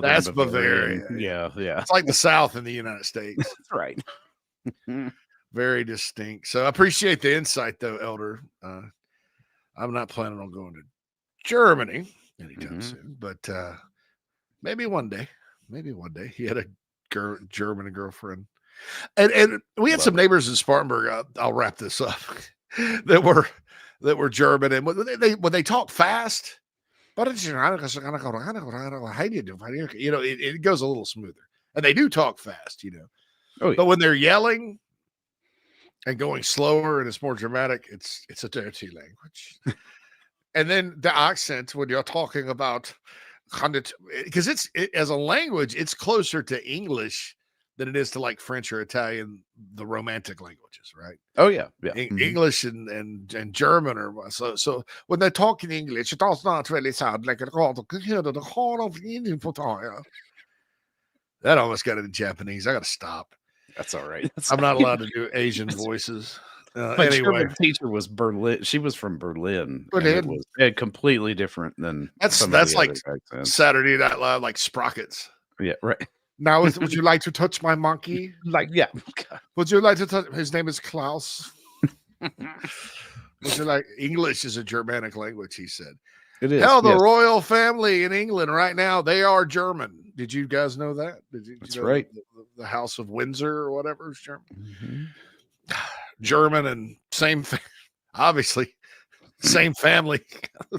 That's Bavaria. Yeah. It's like the South in the United States. That's right. Very distinct. So I appreciate the insight, though, Elder. I'm not planning on going to Germany anytime soon, but maybe one day. He had a German girlfriend, and we had some neighbors in Spartanburg. I'll wrap this up. that were German, and when they talk fast, but it goes a little smoother, and they do talk fast, Oh, yeah. But when they're yelling and going slower and it's more dramatic, it's a dirty language. And then the accent when you're talking about, because as a language, it's closer to English than it is to like French or Italian, the Romantic languages, right? Oh yeah. English and German are so when they talk in English, it does not really sound like that almost got into Japanese. I got to stop. That's all right. I'm not allowed to do Asian voices. My Anyway, German teacher was Berlin. She was from Berlin. Berlin. It was completely different than that's like Saturday Night Live, like Sprockets. Yeah, right. Now, would you like to touch my monkey? Yeah. Would you like to touch? His name is Klaus. Would you like? English is a Germanic language, he said. It is. Hell, the royal family in England right now, they are German. Did you guys know that? That's right. The House of Windsor or whatever is German. Mm-hmm. German and obviously same family.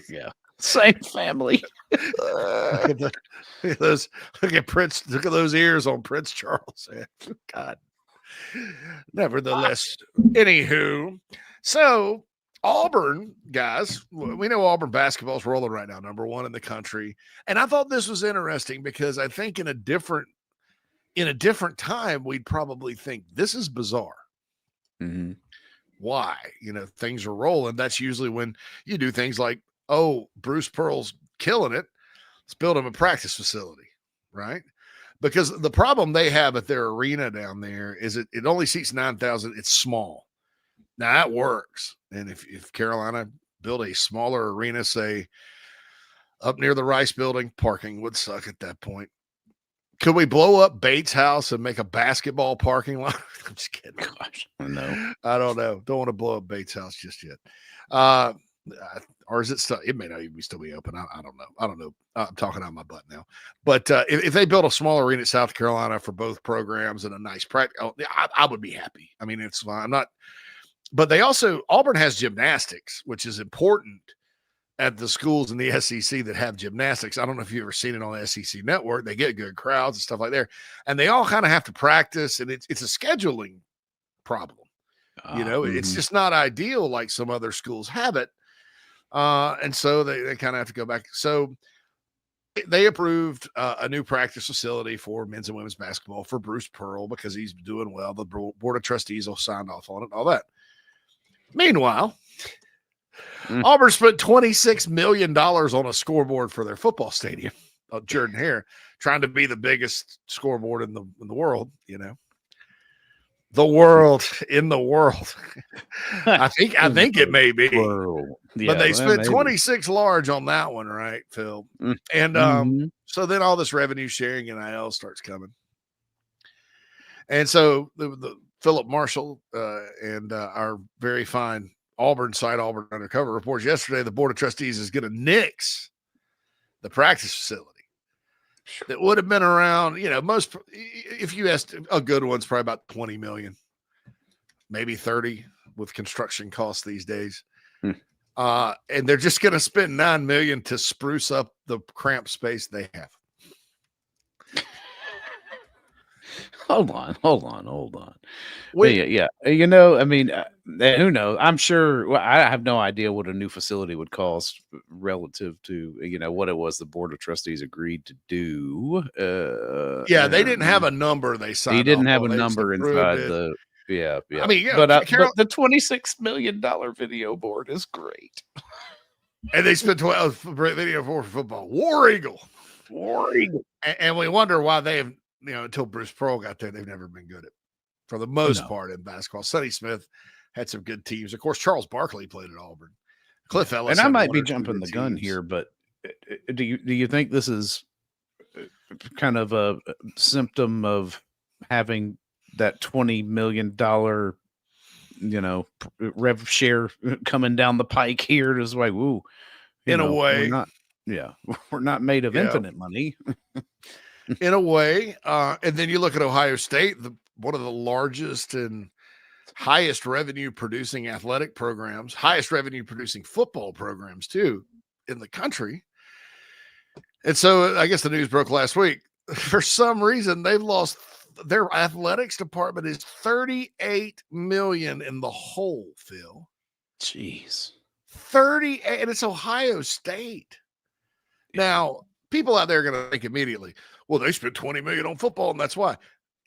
Yeah, same family. Look at Prince. Look at those ears on Prince Charles. God. Nevertheless, anywho, so Auburn, guys, we know Auburn basketball is rolling right now, number 1 in the country. And I thought this was interesting because I think in a different time, we'd probably think this is bizarre. Mm-hmm. Why? Things are rolling. That's usually when you do things like, Bruce Pearl's killing it. Let's build him a practice facility, right? Because the problem they have at their arena down there is it only seats 9,000. It's small. Now that works. And if Carolina built a smaller arena, say up near the Rice building, parking would suck at that point. Could we blow up Bates' house and make a basketball parking lot? I'm just kidding. Gosh, no. I don't know. Don't want to blow up Bates' house just yet. Or is it still? It may not even still be open. I don't know. I'm talking out my butt now. But if they build a small arena in South Carolina for both programs and a nice practice, I would be happy. I mean, it's fine. I'm not. But Auburn has gymnastics, which is important at the schools in the SEC that have gymnastics. I don't know if you've ever seen it on the SEC network. They get good crowds and stuff like that. And they all kind of have to practice, and it's a scheduling problem. It's just not ideal like some other schools have it. And so they kind of have to go back. So they approved a new practice facility for men's and women's basketball for Bruce Pearl because he's doing well. The board of trustees will sign off on it and all that. Meanwhile, Auburn spent $26 million on a scoreboard for their football stadium. Jordan Hare trying to be the biggest scoreboard in the world, you know. The world in the world. I think it may be. Yeah, but they spent maybe. 26 large on that one, right, Phil? And so then all this revenue sharing and NIL starts coming. And so the Philip Marshall and our very fine Auburn site, Auburn Undercover, reports yesterday the Board of Trustees is going to nix the practice facility. That would have been around, you know, most, if you asked a good one's probably about 20 million, maybe 30 with construction costs these days. And they're just going to spend $9 million to spruce up the cramped space they have. Hold on. Yeah. You know, I mean, who knows? I'm sure. Well, I have no idea what a new facility would cost relative to, you know, what it was the Board of Trustees agreed to do. They didn't have a number they signed. He didn't have a number inside the. Yeah. I mean, but the $26 million video board is great. And they spent 12 video for football. War Eagle. And we wonder why they have, you know, until Bruce Pearl got there, they've never been good at, for the most part, in basketball. Sonny Smith had some good teams. Of course, Charles Barkley played at Auburn. Cliff Ellis. And I might be jumping the gun here, but do you think this is kind of a symptom of having that $20 million, you know, rev share coming down the pike here? Is like, woo, in a way, we're not made of infinite money. In a way. And then you look at Ohio State, one of the largest and highest revenue producing athletic programs, highest revenue producing football programs too in the country. And so I guess the news broke last week. For some reason, they've lost their athletics department is $38 million in the hole, Phil. Jeez. 38, and it's Ohio State. Now, people out there are going to think immediately, well, they spent $20 million on football, and that's why.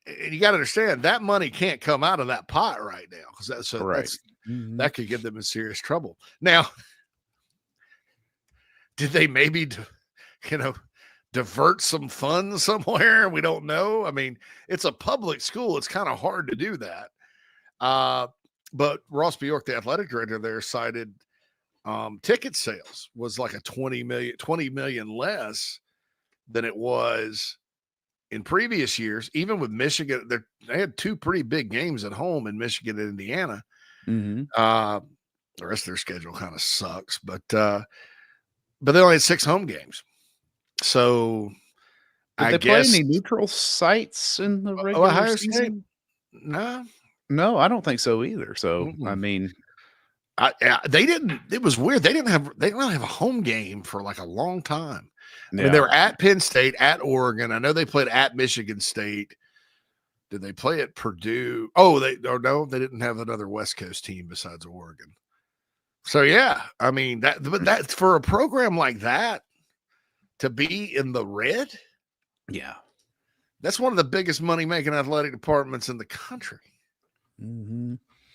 And you got to understand that money can't come out of that pot right now because that could get them in serious trouble. Now, did they maybe, divert some funds somewhere? We don't know. I mean, it's a public school. It's kind of hard to do that. But Ross Bjork, the athletic director there, cited ticket sales was like a 20 million less than it was in previous years. Even with Michigan, they had two pretty big games at home in Michigan and Indiana. The rest of their schedule kind of sucks, but they only had 6 home games. So did they play any neutral sites in the regular season? No, I don't think so either. So I mean, they didn't. It was weird. They didn't really have a home game for like a long time. I mean, they were at Penn State, at Oregon. I know they played at Michigan State. Did they play at Purdue? Oh, they didn't have another West Coast team besides Oregon. So yeah, I mean that for a program like that to be in the red, that's one of the biggest money making athletic departments in the country.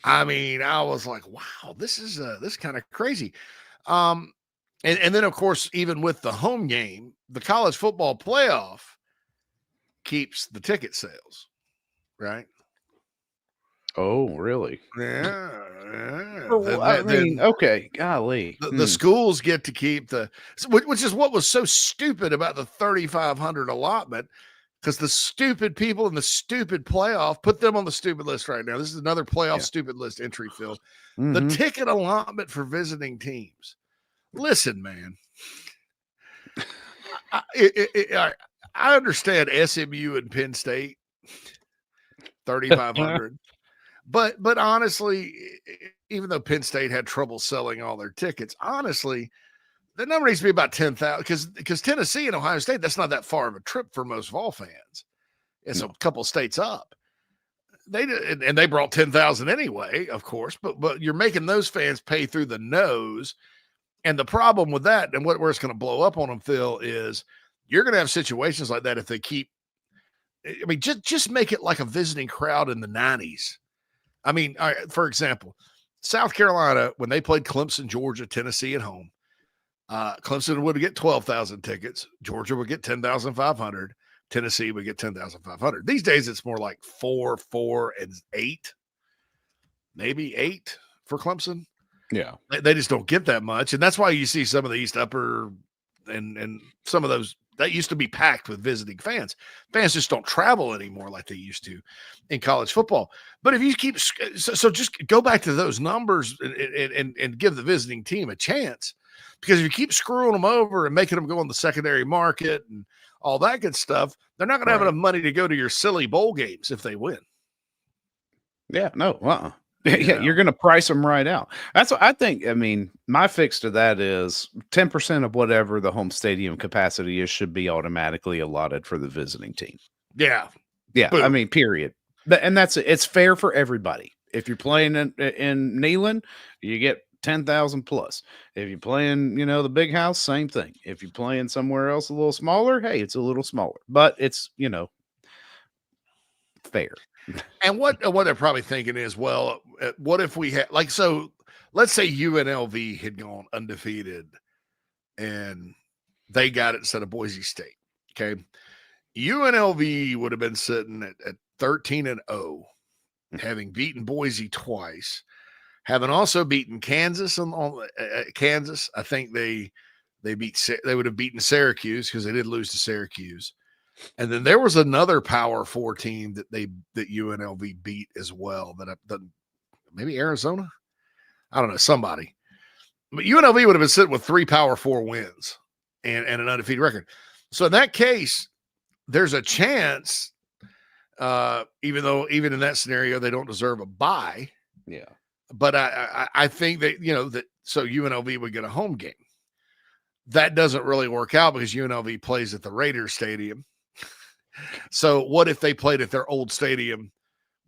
I mean, I was like, wow, this is kind of crazy. And then of course, even with the home game, the college football playoff keeps the ticket sales, right? Oh, really? Yeah. Okay, golly. The schools get to keep which is what was so stupid about the 3,500 allotment, because the stupid people in the stupid playoff put them on the stupid list right now. This is another playoff stupid list entry, Phil. The ticket allotment for visiting teams. Listen, man. I understand SMU and Penn State, 3,500. But honestly, even though Penn State had trouble selling all their tickets, honestly, the number needs to be about 10,000 because Tennessee and Ohio State, that's not that far of a trip for most Vol fans. It's a couple states up. They brought 10,000 anyway, of course, but you're making those fans pay through the nose. And the problem with that, and where it's going to blow up on them, Phil, is you're going to have situations like that if they keep. I mean, just make it like a visiting crowd in the 90s. I mean, for example, South Carolina, when they played Clemson, Georgia, Tennessee at home, Clemson would get 12,000 tickets. Georgia would get 10,500. Tennessee would get 10,500. These days, it's more like 4, 4, and 8, maybe 8 for Clemson. Yeah. They just don't get that much. And that's why you see some of the East Upper and some of those that used to be packed with visiting fans. Fans just don't travel anymore like they used to in college football. But if you keep so just go back to those numbers and give the visiting team a chance, because if you keep screwing them over and making them go on the secondary market and all that good stuff, they're not going to have enough money to go to your silly bowl games if they win. Yeah, no, Yeah, you're going to price them right out. That's what I think. I mean, my fix to that is 10% of whatever the home stadium capacity is should be automatically allotted for the visiting team. Yeah. Yeah. Boom. I mean, period. And it's fair for everybody. If you're playing in Neyland, you get 10,000 plus. If you're playing, the big house, same thing. If you're playing somewhere else a little smaller, hey, it's a little smaller, but it's, fair. And what they're probably thinking is, well, what if we had so let's say UNLV had gone undefeated and they got it instead of Boise State. Okay. UNLV would have been sitting at 13-0, having beaten Boise twice, having also beaten Kansas on Kansas. I think they would have beaten Syracuse because they did lose to Syracuse. And then there was another Power 4 team that UNLV beat as well. That maybe Arizona, I don't know, somebody. But UNLV would have been sitting with 3 Power 4 wins and an undefeated record. So in that case, there's a chance, even in that scenario they don't deserve a bye. Yeah. But I think that so UNLV would get a home game. That doesn't really work out because UNLV plays at the Raiders Stadium. So what if they played at their old stadium,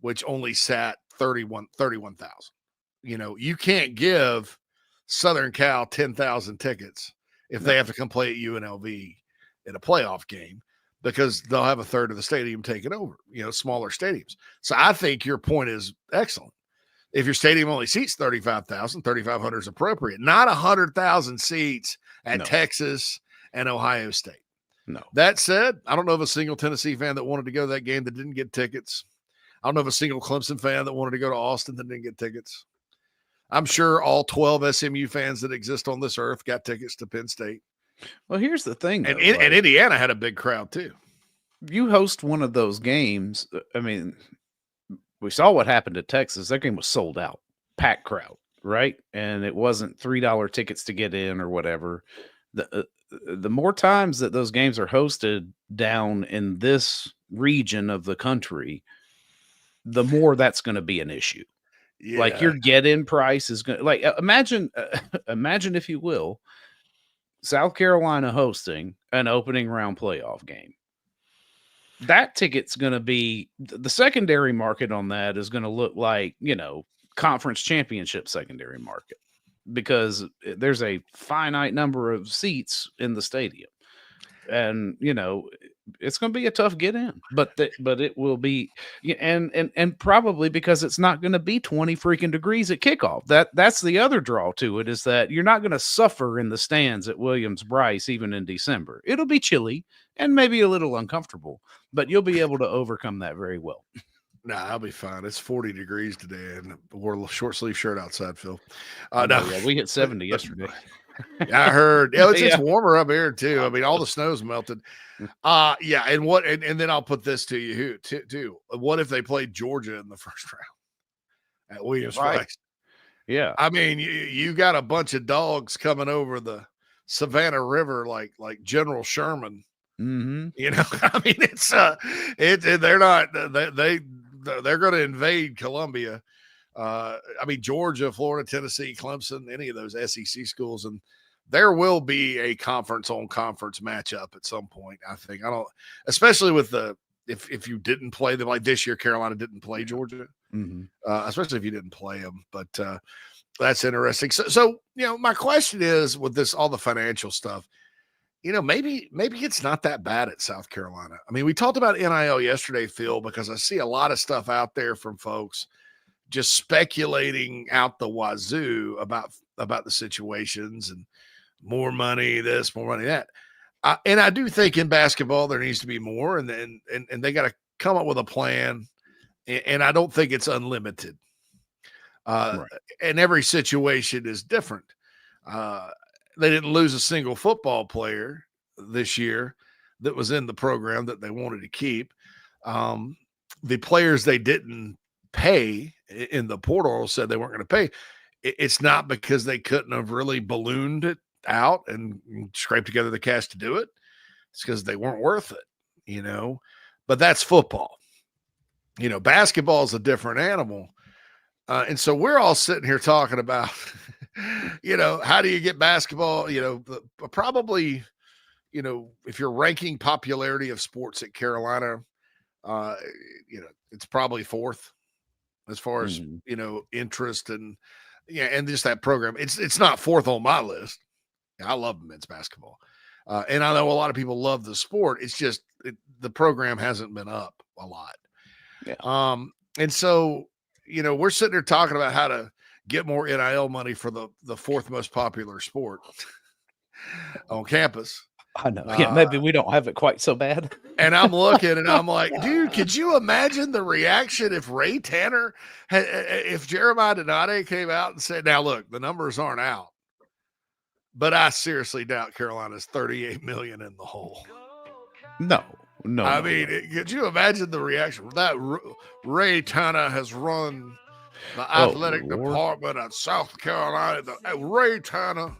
which only sat 31,000? You can't give Southern Cal 10,000 tickets if they have to come play at UNLV in a playoff game, because they'll have a third of the stadium taken over, smaller stadiums. So I think your point is excellent. If your stadium only seats 35,000, 3,500 is appropriate, not 100,000 seats at Texas and Ohio State. No. That said, I don't know of a single Tennessee fan that wanted to go to that game that didn't get tickets. I don't know of a single Clemson fan that wanted to go to Austin that didn't get tickets. I'm sure all 12 SMU fans that exist on this earth got tickets to Penn State. Well, here's the thing. And Indiana had a big crowd too. You host one of those games. I mean, we saw what happened at Texas. That game was sold out, packed crowd, right? And it wasn't $3 tickets to get in or whatever. The more times that those games are hosted down in this region of the country, the more that's going to be an issue. Yeah. Like your get-in price is going to, imagine if you will, South Carolina hosting an opening round playoff game. That ticket's going to be, the secondary market on that is going to look like, conference championship secondary market, because there's a finite number of seats in the stadium. And, it's going to be a tough get in, but it will be, and probably because it's not going to be 20 freaking degrees at kickoff. That's the other draw to it, is that you're not going to suffer in the stands at Williams-Brice even in December. It'll be chilly and maybe a little uncomfortable, but you'll be able to overcome that very well. Nah, I'll be fine. It's 40 degrees today, and wore a short sleeve shirt outside, Phil. We hit 70 yesterday. I heard. It's warmer up here too. I mean, all the snow's melted. And then I'll put this to you too. What if they played Georgia in the first round at Williams-Brice? Right. Yeah. I mean, you got a bunch of dogs coming over the Savannah River like General Sherman. Mm-hmm. I mean, they're going to invade Columbia. I mean, Georgia, Florida, Tennessee, Clemson, any of those SEC schools, and there will be a conference on conference matchup at some point. I think especially with if you didn't play them, like this year, Carolina didn't play Georgia, especially if you didn't play them. But that's interesting. So my question is, with this, all the financial stuff, maybe it's not that bad at South Carolina. I mean, we talked about NIL yesterday, Phil, because I see a lot of stuff out there from folks just speculating out the wazoo about the situations and more money, this, more money, that. And I do think in basketball there needs to be more, and they got to come up with a plan. And I don't think it's unlimited. Right. And every situation is different. They didn't lose a single football player this year that was in the program that they wanted to keep. The players they didn't pay in the portal said they weren't going to pay. It's not because they couldn't have really ballooned it out and scraped together the cash to do it. It's because they weren't worth it, but that's football. Basketball is a different animal. And so we're all sitting here talking about, how do you get basketball, probably, if you're ranking popularity of sports at Carolina, it's probably fourth as far as, interest and just that program. It's not fourth on my list. I love men's basketball. And I know a lot of people love the sport. It's just the program hasn't been up a lot. Yeah. And so, we're sitting here talking about how to get more NIL money for the fourth most popular sport on campus. I know. Yeah, maybe we don't have it quite so bad. And I'm looking and I'm like, dude, could you imagine the reaction if Ray Tanner, if Jeremiah Donate came out and said, now look, the numbers aren't out, but I seriously doubt Carolina's $38 million in the hole. No. I mean, could you imagine the reaction? That Ray Tanner has run the athletic department at South Carolina. Ray Tanner,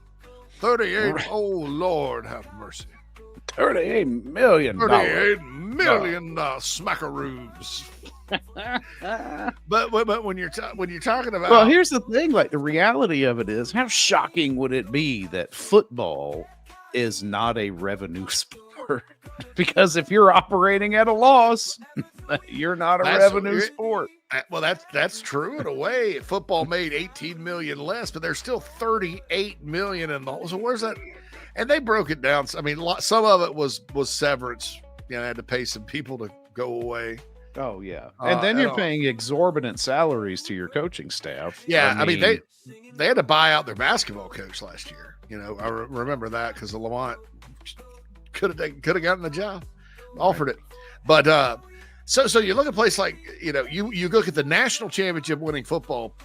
38. Oh, Lord, have mercy. $38 million. $38 million smackaroos. but when you're talking about, well, here's the thing. Like, the reality of it is, how shocking would it be that football is not a revenue sport? Because if you're operating at a loss, you're not a revenue sport. Well, that's true in a way. Football made 18 million less, but there's still 38 million in the hole. So where's that? And they broke it down. I mean, some of it was severance. Had to pay some people to go away. Oh yeah, and then you're paying exorbitant salaries to your coaching staff. Yeah, I mean they had to buy out their basketball coach last year. I remember that because the Lamont could have gotten the job, offered it. But so you look at a place like, you look at the national championship winning football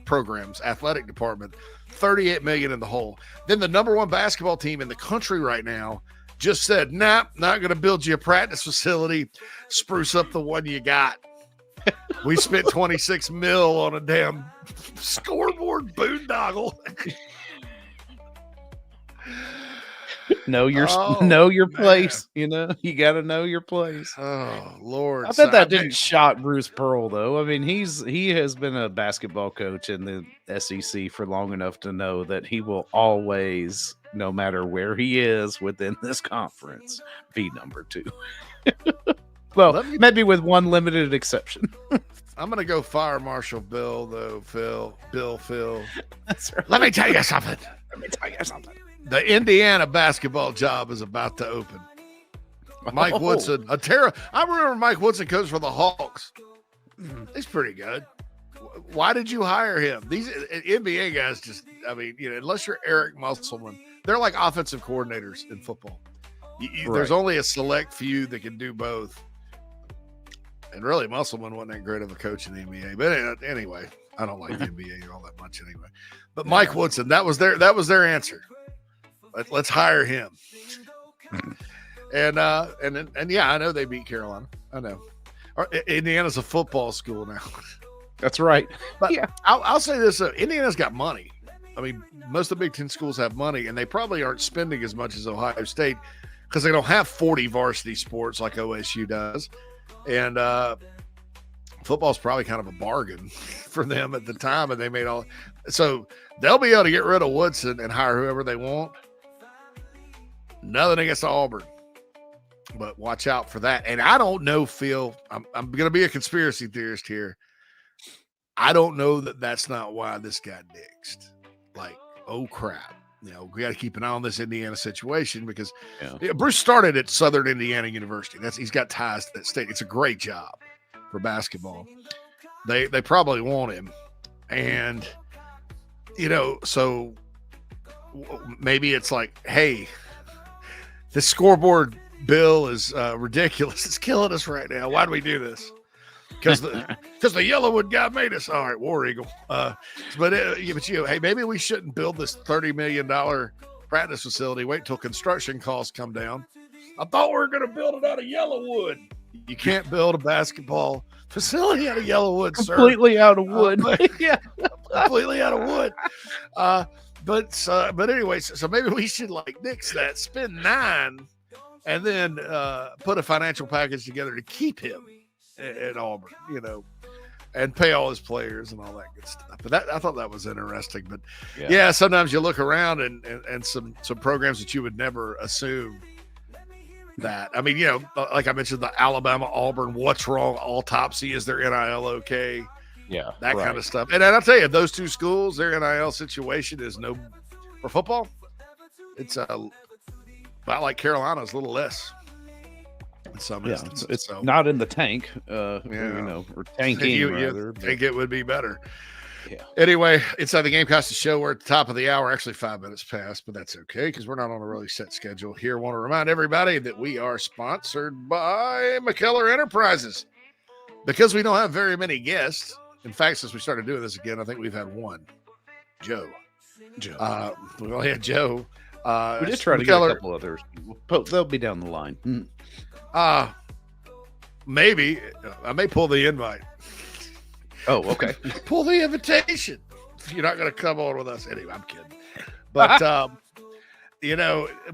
programs, athletic department, 38 million in the hole. Then the number one basketball team in the country right now just said, nah, not going to build you a practice facility. Spruce up the one you got. We spent 26 mil on a damn scoreboard boondoggle. Know your place. You got to know your place. Oh Lord! I bet that didn't shock Bruce Pearl though. I mean, he has been a basketball coach in the SEC for long enough to know that he will always, no matter where he is within this conference, be number 2. Well, maybe with one limited exception. I'm gonna go fire Marshall Bill though. Phil. That's right. Let me tell you something. The Indiana basketball job is about to open. Mike Woodson, I remember Mike Woodson coached for the Hawks. He's pretty good. Why did you hire him? These NBA guys just, unless you're Eric Musselman, they're like offensive coordinators in football. There's only a select few that can do both. And really, Musselman wasn't that great of a coach in the NBA. But anyway, I don't like the NBA all that much anyway. But Mike Woodson, that was their answer. Let's hire him. And yeah, I know they beat Carolina. I know. Indiana's a football school now. That's right. But yeah, I'll say this: Indiana's got money. I mean, most of the Big Ten schools have money, and they probably aren't spending as much as Ohio State because they don't have 40 varsity sports like OSU does. And football's probably kind of a bargain for them at the time, and they made all. So they'll be able to get rid of Woodson and hire whoever they want. Nothing against Auburn, but watch out for that. And I don't know, Phil, I'm going to be a conspiracy theorist here. I don't know that that's not why this got nixed. Like, oh crap. We got to keep an eye on this Indiana situation because Bruce started at Southern Indiana University. He's got ties to that state. It's a great job for basketball. They probably want him, and so maybe it's like, hey, this scoreboard bill is ridiculous. It's killing us right now. Why do we do this? Because the Yellowwood guy made us. All right, War Eagle. Hey, maybe we shouldn't build this $30 million practice facility. Wait till construction costs come down. I thought we were going to build it out of Yellowwood. You can't build a basketball facility out of Yellowwood, sir. Completely out of wood. Yeah, completely out of wood. But anyway, so maybe we should nix that, spend $9, and then put a financial package together to keep him at Auburn, and pay all his players and all that good stuff. But I thought that was interesting. But yeah, sometimes you look around and some programs that you would never assume that. I mean, like I mentioned, the Alabama, Auburn, what's wrong? Autopsy, is their NIL okay? Yeah, that kind of stuff. And I'll tell you, those two schools, their NIL situation is for football. It's about like Carolina's, a little less. In some instances. It's not in the tank, or tanking rather. I think it would be better. Yeah. Anyway, Inside the Gamecocks show. We're at the top of the hour, actually 5 minutes past, but that's okay because we're not on a really set schedule here. Want to remind everybody that we are sponsored by McKellar Enterprises because we don't have very many guests. In fact, since we started doing this again, I think we've had one, Joe. We only had Joe. We did try to get a couple others. They'll be down the line. Maybe I may pull the invite. Oh, okay. Pull the invitation. If you're not going to come on with us anyway. I'm kidding, but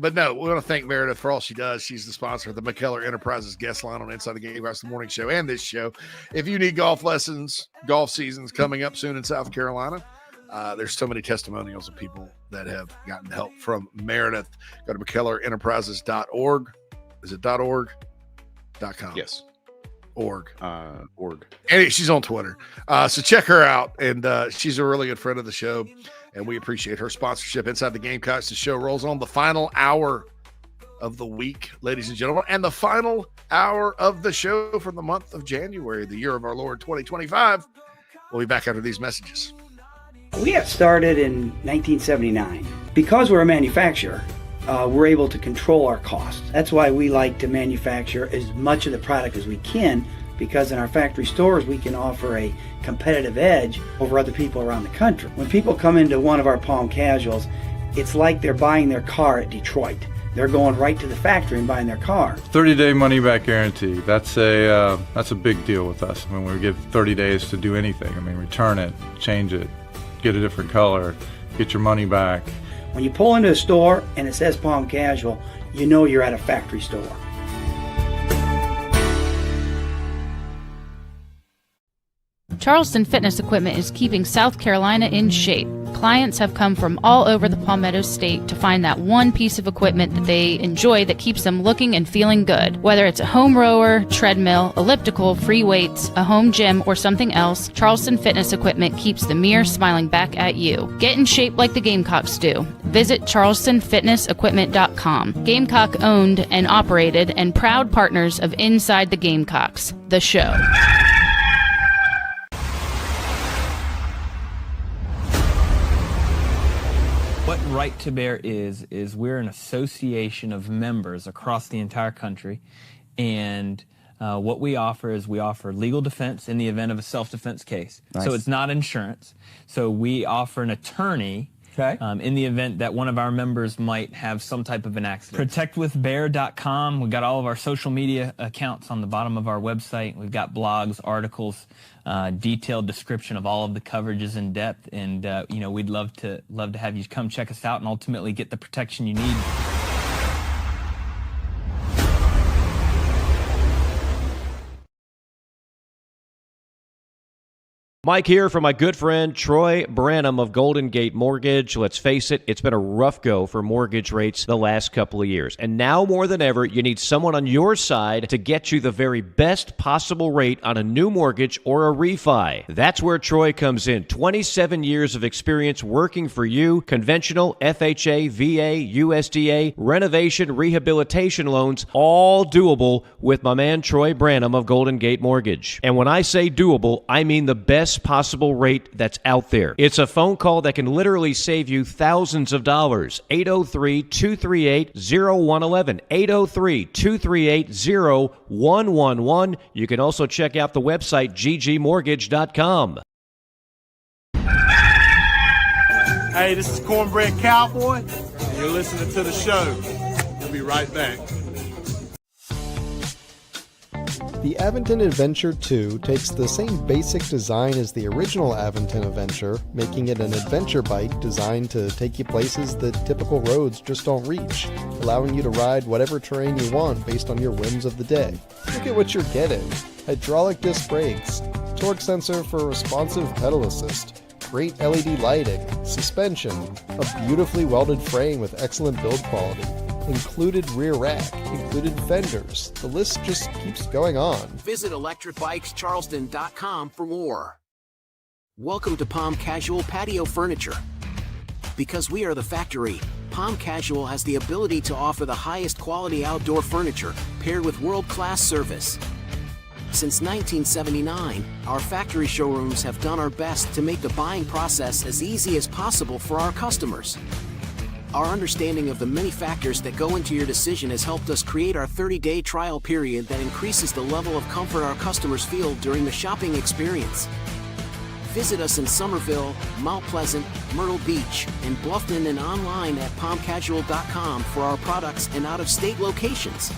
but no, we want to thank Meredith for all she does. She's the sponsor of the McKellar Enterprises guest line on Inside the Gamecocks, the morning show, and this show. If you need golf lessons, golf season's coming up soon in South Carolina. There's so many testimonials of people that have gotten help from Meredith. Go to McKellarEnterprises.org. Is it .org? .com. Yes. Org. Org. And she's on Twitter. So check her out. And she's a really good friend of the show. And we appreciate her sponsorship. Inside the Gamecocks, the show rolls on the final hour of the week, ladies and gentlemen, and the final hour of the show for the month of January, the year of our Lord 2025. We'll be back after these messages. We got started in 1979. Because we're a manufacturer, we're able to control our costs. That's why we like to manufacture as much of the product as we can, because in our factory stores we can offer a competitive edge over other people around the country. When people come into one of our Palm Casuals, it's like they're buying their car at Detroit. They're going right to the factory and buying their car. 30-day money-back guarantee. That's a big deal with us. I mean, we give 30 days to do anything. I mean, return it, change it, get a different color, get your money back. When you pull into a store and it says Palm Casual, you know you're at a factory store. Charleston Fitness Equipment is keeping South Carolina in shape. Clients have come from all over the Palmetto State to find that one piece of equipment that they enjoy that keeps them looking and feeling good. Whether it's a home rower, treadmill, elliptical, free weights, a home gym, or something else, Charleston Fitness Equipment keeps the mirror smiling back at you. Get in shape like the Gamecocks do. Visit charlestonfitnessequipment.com. Gamecock owned and operated and proud partners of Inside the Gamecocks, the show. What Right to Bear is we're an association of members across the entire country, and what we offer is we offer legal defense in the event of a self-defense case. Nice. So it's not insurance. So we offer an attorney in the event that one of our members might have some type of an accident. ProtectWithBear.com. We've got all of our social media accounts on the bottom of our website. We've got blogs, articles, detailed description of all of the coverages in depth, and we'd love to have you come check us out and ultimately get the protection you need. Mike here for my good friend Troy Branham of Golden Gate Mortgage. Let's face it, it's been a rough go for mortgage rates the last couple of years. And now more than ever, you need someone on your side to get you the very best possible rate on a new mortgage or a refi. That's where Troy comes in. 27 years of experience working for you. Conventional, FHA, VA, USDA, renovation, rehabilitation loans, all doable with my man Troy Branham of Golden Gate Mortgage. And when I say doable, I mean the best possible rate that's out there. It's a phone call that can literally save you thousands of dollars. 803-238-0111. 803-238-0111. You can also check out the website ggmortgage.com. Hey, this is Cornbread Cowboy, and you're listening to the show. We'll be right back. The Aventon Adventure 2 takes the same basic design as the original Aventon Adventure, making it an adventure bike designed to take you places that typical roads just don't reach, allowing you to ride whatever terrain you want based on your whims of the day. Look at what you're getting. Hydraulic disc brakes, torque sensor for responsive pedal assist, great LED lighting, suspension, a beautifully welded frame with excellent build quality, included rear rack, included fenders. The list just keeps going on. Visit electricbikescharleston.com for more. Welcome to Palm Casual Patio Furniture. Because we are the factory, Palm Casual has the ability to offer the highest quality outdoor furniture paired with world-class service. Since 1979, our factory showrooms have done our best to make the buying process as easy as possible for our customers. Our understanding of the many factors that go into your decision has helped us create our 30-day trial period that increases the level of comfort our customers feel during the shopping experience. Visit us in Somerville, Mount Pleasant, Myrtle Beach, and Bluffton, and online at palmcasual.com for our products and out-of-state locations.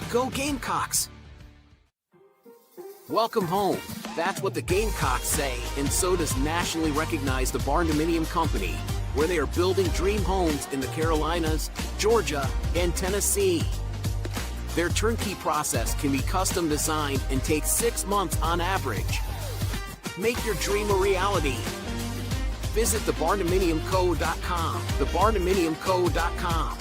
Go Gamecocks! Welcome home. That's what the Gamecocks say, and so does nationally recognized the Barndominium Company, where they are building dream homes in the Carolinas, Georgia, and Tennessee. Their turnkey process can be custom designed and takes 6 months on average. Make your dream a reality. Visit thebarndominiumco.com, thebarndominiumco.com.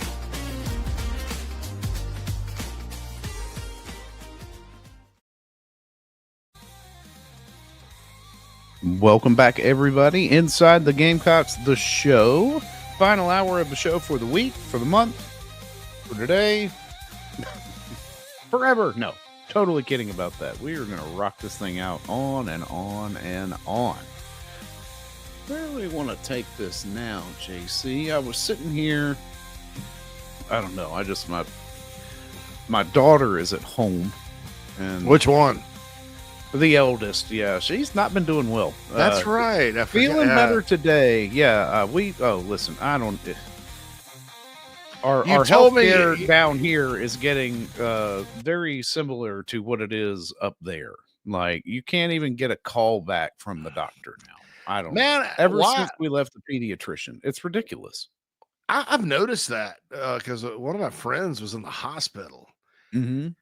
Welcome back, everybody, inside the Gamecocks, the show. Final hour of the show for the week, for the month, for today, forever. No, totally kidding about that. We are going to rock this thing out on and on and on. Where do we want to take this now, JC? I was sitting here. I don't know. My daughter is at home. And which one? The eldest, yeah. She's not been doing well. That's right. Feeling better today. Yeah. Listen, I don't. Our healthcare down here is getting very similar to what it is up there. Like, you can't even get a call back from the doctor now. I don't know. Ever since we left the pediatrician, it's ridiculous. I've noticed that because one of my friends was in the hospital and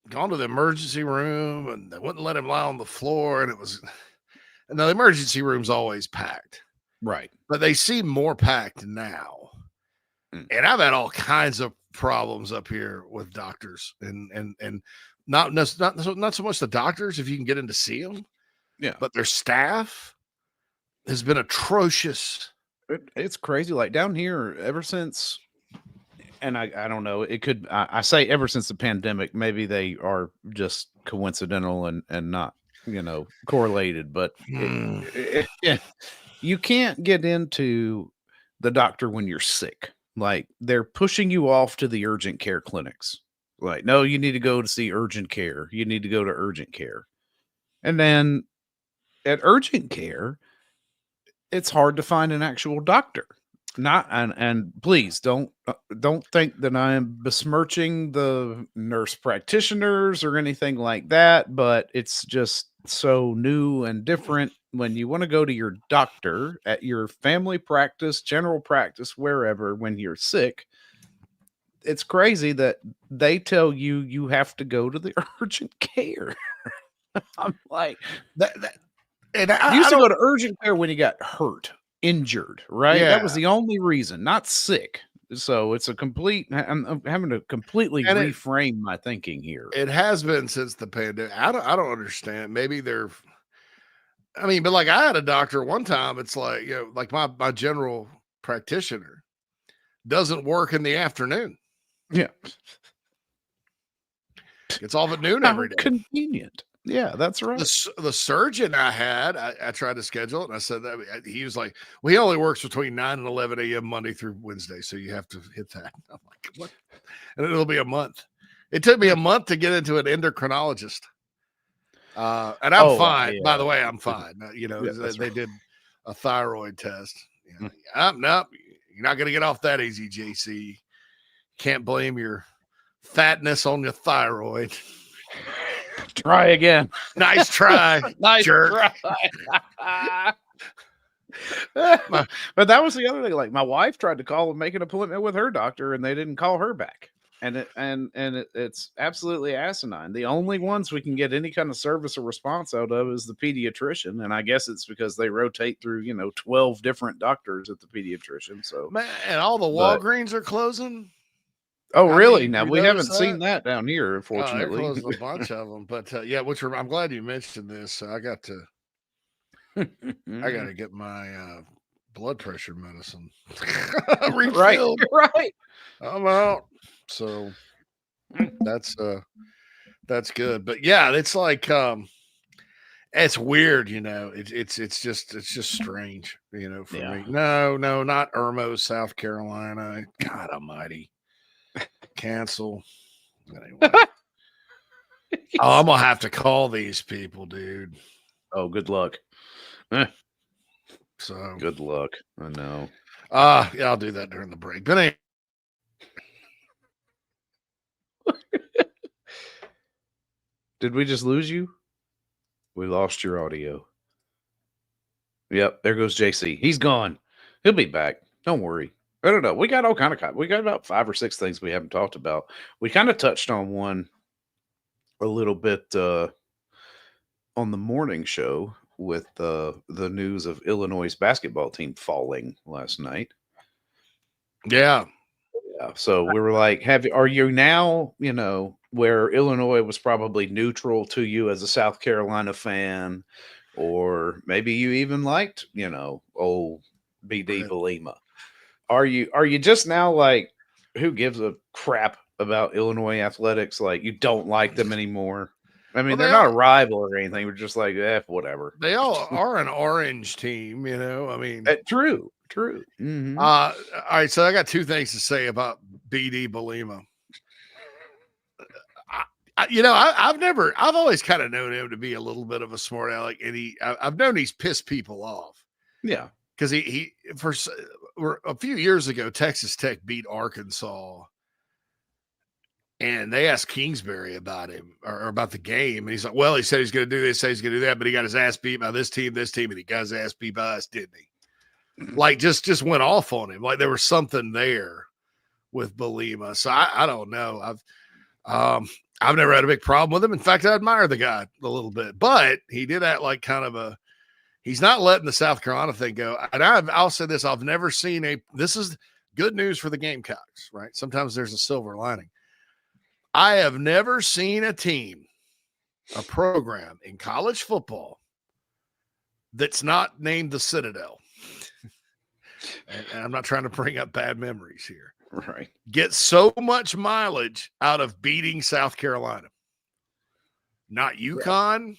gone to the emergency room, and they wouldn't let him lie on the floor. And the emergency room's always packed. Right. But they seem more packed now. And I've had all kinds of problems up here with doctors and not so much the doctors, if you can get in to see them. Yeah. But their staff has been atrocious. It's crazy. Like down here, ever since, and I don't know, it could, I say ever since the pandemic, maybe they are just coincidental and not, correlated, but you can't get into the doctor when you're sick. Like, they're pushing you off to the urgent care clinics. Like, no, you need to go to see urgent care. You need to go to urgent care. And then at urgent care, it's hard to find an actual doctor. And please don't think that I am besmirching the nurse practitioners or anything like that, but it's just so new and different when you want to go to your doctor at your family practice, general practice, wherever, when you're sick. It's crazy that they tell you have to go to the urgent care. I'm like, and you used to go to urgent care when you got hurt, injured, right? That was Yeah. the only reason, not sick. So it's a complete. I'm having to completely reframe my thinking here. It has been since the pandemic. I don't understand. Maybe they're. I mean, but like I had a doctor one time. It's like, you know, like my general practitioner doesn't work in the afternoon. Yeah. It's off at noon How every day. convenient. Yeah, that's right. The surgeon I had, I tried to schedule it, and I said that he was like, well, he only works between 9 and 11 a.m. Monday through Wednesday, so you have to hit that. I'm like, what? And it'll be a month. It took me a month to get into an endocrinologist. And I'm fine. Yeah. By the way, I'm fine. You know, they did a thyroid test. You know, nope, you're not going to get off that easy, JC. Can't blame your fatness on your thyroid. Try again. Nice try. Nice jerk. try. But that was the other thing. Like my wife tried to call and make an appointment with her doctor, and they didn't call her back. And it's absolutely asinine. The only ones we can get any kind of service or response out of is the pediatrician, and I guess it's because they rotate through 12 different doctors at the pediatrician. So man, and all the Walgreens are closing. Oh, really? mean, Now you we haven't notice seen that down here, unfortunately. They're closing a bunch of them, but yeah, I'm glad you mentioned this. I got to get my blood pressure medicine refilled. Right. I'm out. So that's good. But yeah, it's like it's weird, it's just strange, for me. No, not Irmo, South Carolina. God almighty. Cancel. Anyway. I'm gonna have to call these people, dude. Oh, good luck. So good luck. I know. Yeah, I'll do that during the break. But anyway. Did we just lose you? We lost your audio. Yep, there goes JC. He's gone. He'll be back. Don't worry. I don't know. We got we got about 5 or 6 things we haven't talked about. We kind of touched on one a little bit on the morning show with the news of Illinois' basketball team falling last night. Yeah. Yeah. So we were like, are you now, where Illinois was probably neutral to you as a South Carolina fan, or maybe you even liked, old BD Belima. Are you just now like, who gives a crap about Illinois athletics? Like, you don't like them anymore? I mean, they're not a rival or anything. We're just like, whatever. They all are an orange team, I mean. True. Mm-hmm. All right, so I got 2 things to say about BD Belima. I've always kind of known him to be a little bit of a smart aleck, and I've known he's pissed people off. Yeah. Because for a few years ago, Texas Tech beat Arkansas, and they asked Kingsbury about him or about the game. And he's like, well, he said he's going to do this, said he's going to do that, but he got his ass beat by this team, and he got his ass beat by us, didn't he? Like, just went off on him. Like there was something there with Belima. So I don't know. I've never had a big problem with him. In fact, I admire the guy a little bit, but he did act like kind of he's not letting the South Carolina thing go. And I'll say this, I've never seen this is good news for the Gamecocks, right? Sometimes there's a silver lining. I have never seen a program in college football that's not named the Citadel. And I'm not trying to bring up bad memories here. Right. Get so much mileage out of beating South Carolina. Not UConn,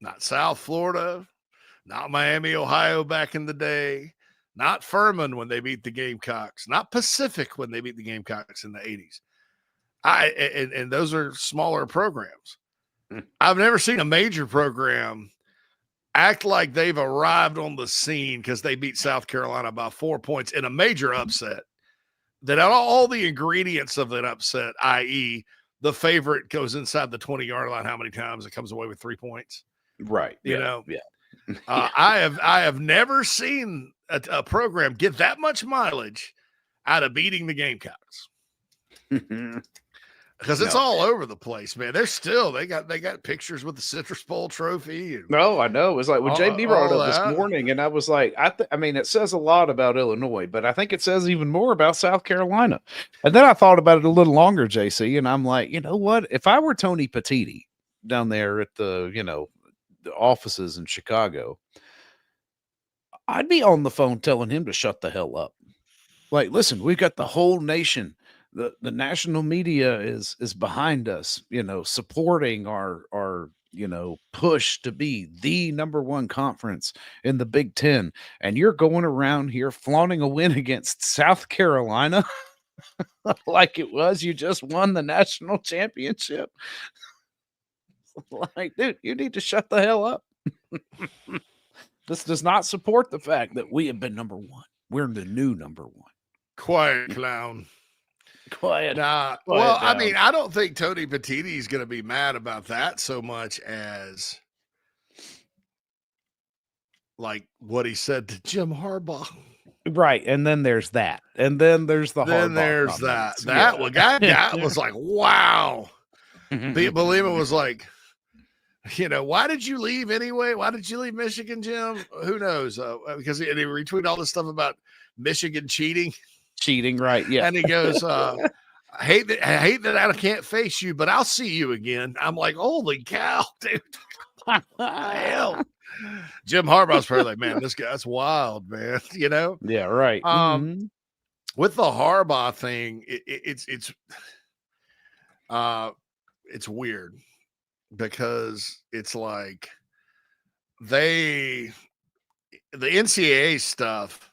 not South Florida, not Miami, Ohio back in the day, not Furman when they beat the Gamecocks, not Pacific when they beat the Gamecocks in the 80s. And those are smaller programs. I've never seen a major program act like they've arrived on the scene because they beat South Carolina by 4 points in a major upset. That all the ingredients of that upset, i.e., the favorite goes inside the 20-yard line how many times, it comes away with 3 points. Right. Yeah. I have never seen a program get that much mileage out of beating the Gamecocks. because it's all over the place, man. They got pictures with the Citrus Bowl trophy. And No, I know. It was like when JB brought it all up this that. morning, and I was like, I mean, it says a lot about Illinois, but I think it says even more about South Carolina. And then I thought about it a little longer, JC, and I'm like, you know what? If I were Tony Petitti down there at the offices in Chicago, I'd be on the phone telling him to shut the hell up. Like, listen, we've got the whole nation. The national media is behind us, supporting our push to be the number one conference in the Big Ten. And you're going around here flaunting a win against South Carolina like it was you just won the national championship. Like, dude, you need to shut the hell up. This does not support the fact that we have been number one. We're the new number one. Quiet, clown. Quiet. Well, down. I mean, I don't think Tony Petitti is going to be mad about that so much as like what he said to Jim Harbaugh. Right. And then there's that. And then there's the Then Harbaugh there's comments. that. That guy was like, wow. Belima was like, why did you leave anyway? Why did you leave Michigan, Jim? Who knows? Because he retweeted all this stuff about Michigan cheating. Cheating, right? Yeah. And he goes, I hate that I can't face you, but I'll see you again. I'm like, holy cow, dude. Hell. Jim Harbaugh's probably like, man, this guy's wild, man. Yeah, right. With the Harbaugh thing, it's weird because it's like the NCAA stuff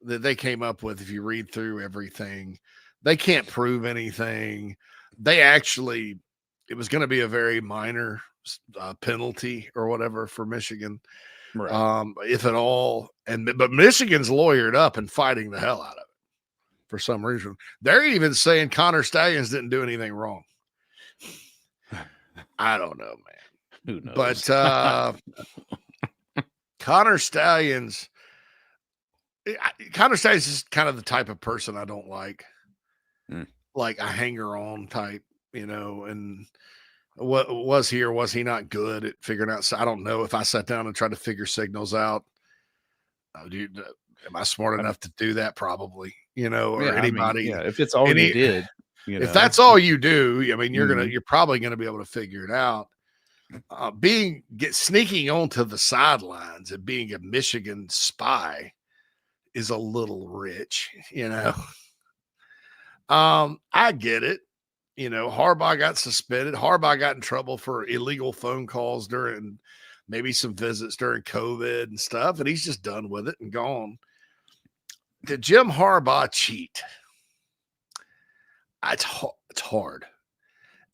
that they came up with, if you read through everything, they can't prove anything. It was going to be a very minor penalty or whatever for Michigan, right. If at all. But Michigan's lawyered up and fighting the hell out of it for some reason. They're even saying Connor Stallions didn't do anything wrong. I don't know, man. Who knows? But Connor Stallions is kind of the type of person I don't like. Like a hanger-on type, and what was he or was he not good at figuring out? So I don't know if I sat down and tried to figure signals out. Am I smart enough to do that? Probably, or anybody. If it's all you did, if that's all you do, I mean, you're probably going to be able to figure it out. Sneaking onto the sidelines and being a Michigan spy is a little rich, I get it. Harbaugh got suspended. Harbaugh got in trouble for illegal phone calls during maybe some visits during COVID and stuff, and he's just done with it and gone. Did Jim Harbaugh cheat? It's hard.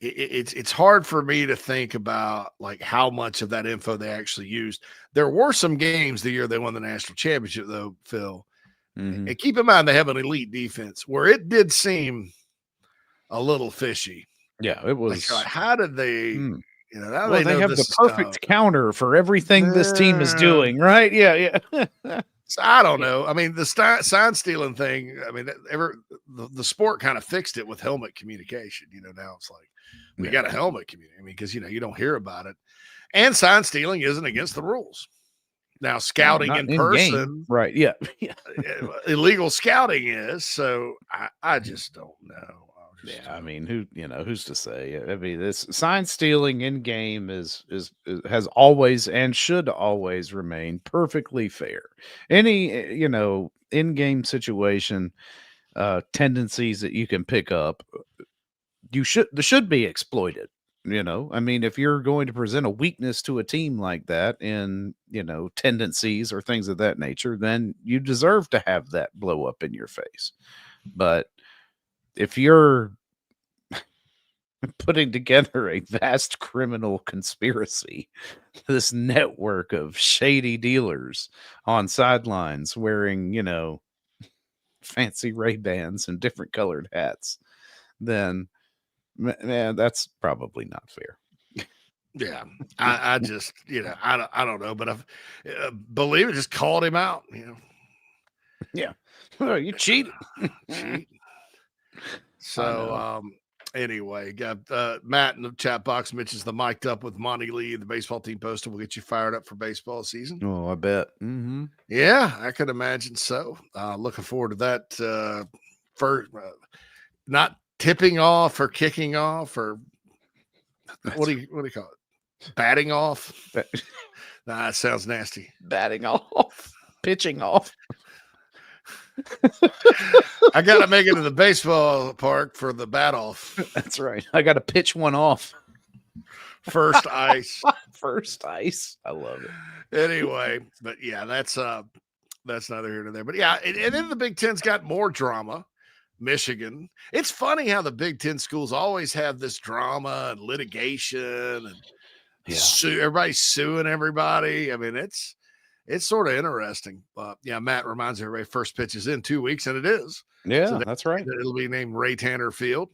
It's hard for me to think about like how much of that info they actually used. There were some games the year they won the national championship, though, Phil. And keep in mind they have an elite defense where it did seem a little fishy. Yeah, it was. Like, how did they? Now Well, they have the perfect counter for everything this team is doing, right? Yeah. So I don't know. I mean, the sign stealing thing. I mean, the sport kind of fixed it with helmet communication. Now it's like we got a helmet community. I mean, because you don't hear about it, and sign stealing isn't against the rules. Now, scouting in person, game. Right? Yeah. Illegal scouting is. So I just don't know. I mean, who's to say? I mean, this sign stealing in game has always and should always remain perfectly fair. Any in game situation tendencies that you can pick up, they should be exploited. I mean, if you're going to present a weakness to a team like that in tendencies or things of that nature, then you deserve to have that blow up in your face. But if you're putting together a vast criminal conspiracy, this network of shady dealers on sidelines wearing, fancy Ray-Bans and different colored hats, then, man, that's probably not fair. Yeah, I just, I don't know, but I believe it just called him out, Yeah. Oh, you cheated. So, Anyway, got Matt in the chat box mentions the mic'd up with Monty Lee, the baseball team poster will get you fired up for baseball season. Oh, I bet. Mm-hmm. Yeah, I could imagine so. Looking forward to that. For not tipping off or kicking off or what do you call it? Batting off. Nah, that sounds nasty. Batting off, pitching off. I got to make it to the baseball park for the bat off. That's right. I got to pitch one off. First ice. First ice. I love it. Anyway, but yeah, that's neither here nor there. But yeah, and then the Big Ten's got more drama. Michigan. It's funny how the Big Ten schools always have this drama and litigation and everybody's suing everybody. I mean, it's sort of interesting. Yeah, Matt reminds everybody first pitch is in 2 weeks, and it is. Yeah, so that's right. It'll be named Ray Tanner Field.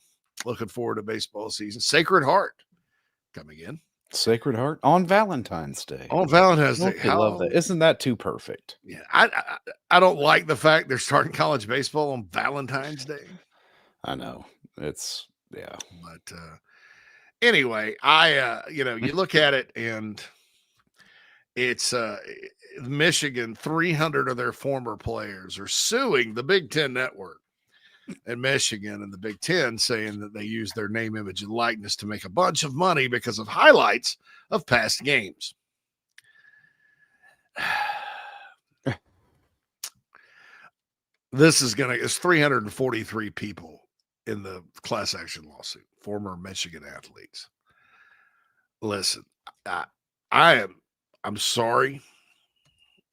Looking forward to baseball season. Sacred Heart coming in. Sacred Heart on Valentine's Day. On Valentine's Day. I love that. Isn't that too perfect? Yeah, I don't like the fact they're starting college baseball on Valentine's Day. I know. It's but anyway, you look at it and it's Michigan, 300 of their former players are suing the Big Ten Network and Michigan and the Big Ten, saying that they use their name, image, and likeness to make a bunch of money because of highlights of past games. It's 343 people in the class action lawsuit, former Michigan athletes. Listen, I'm sorry.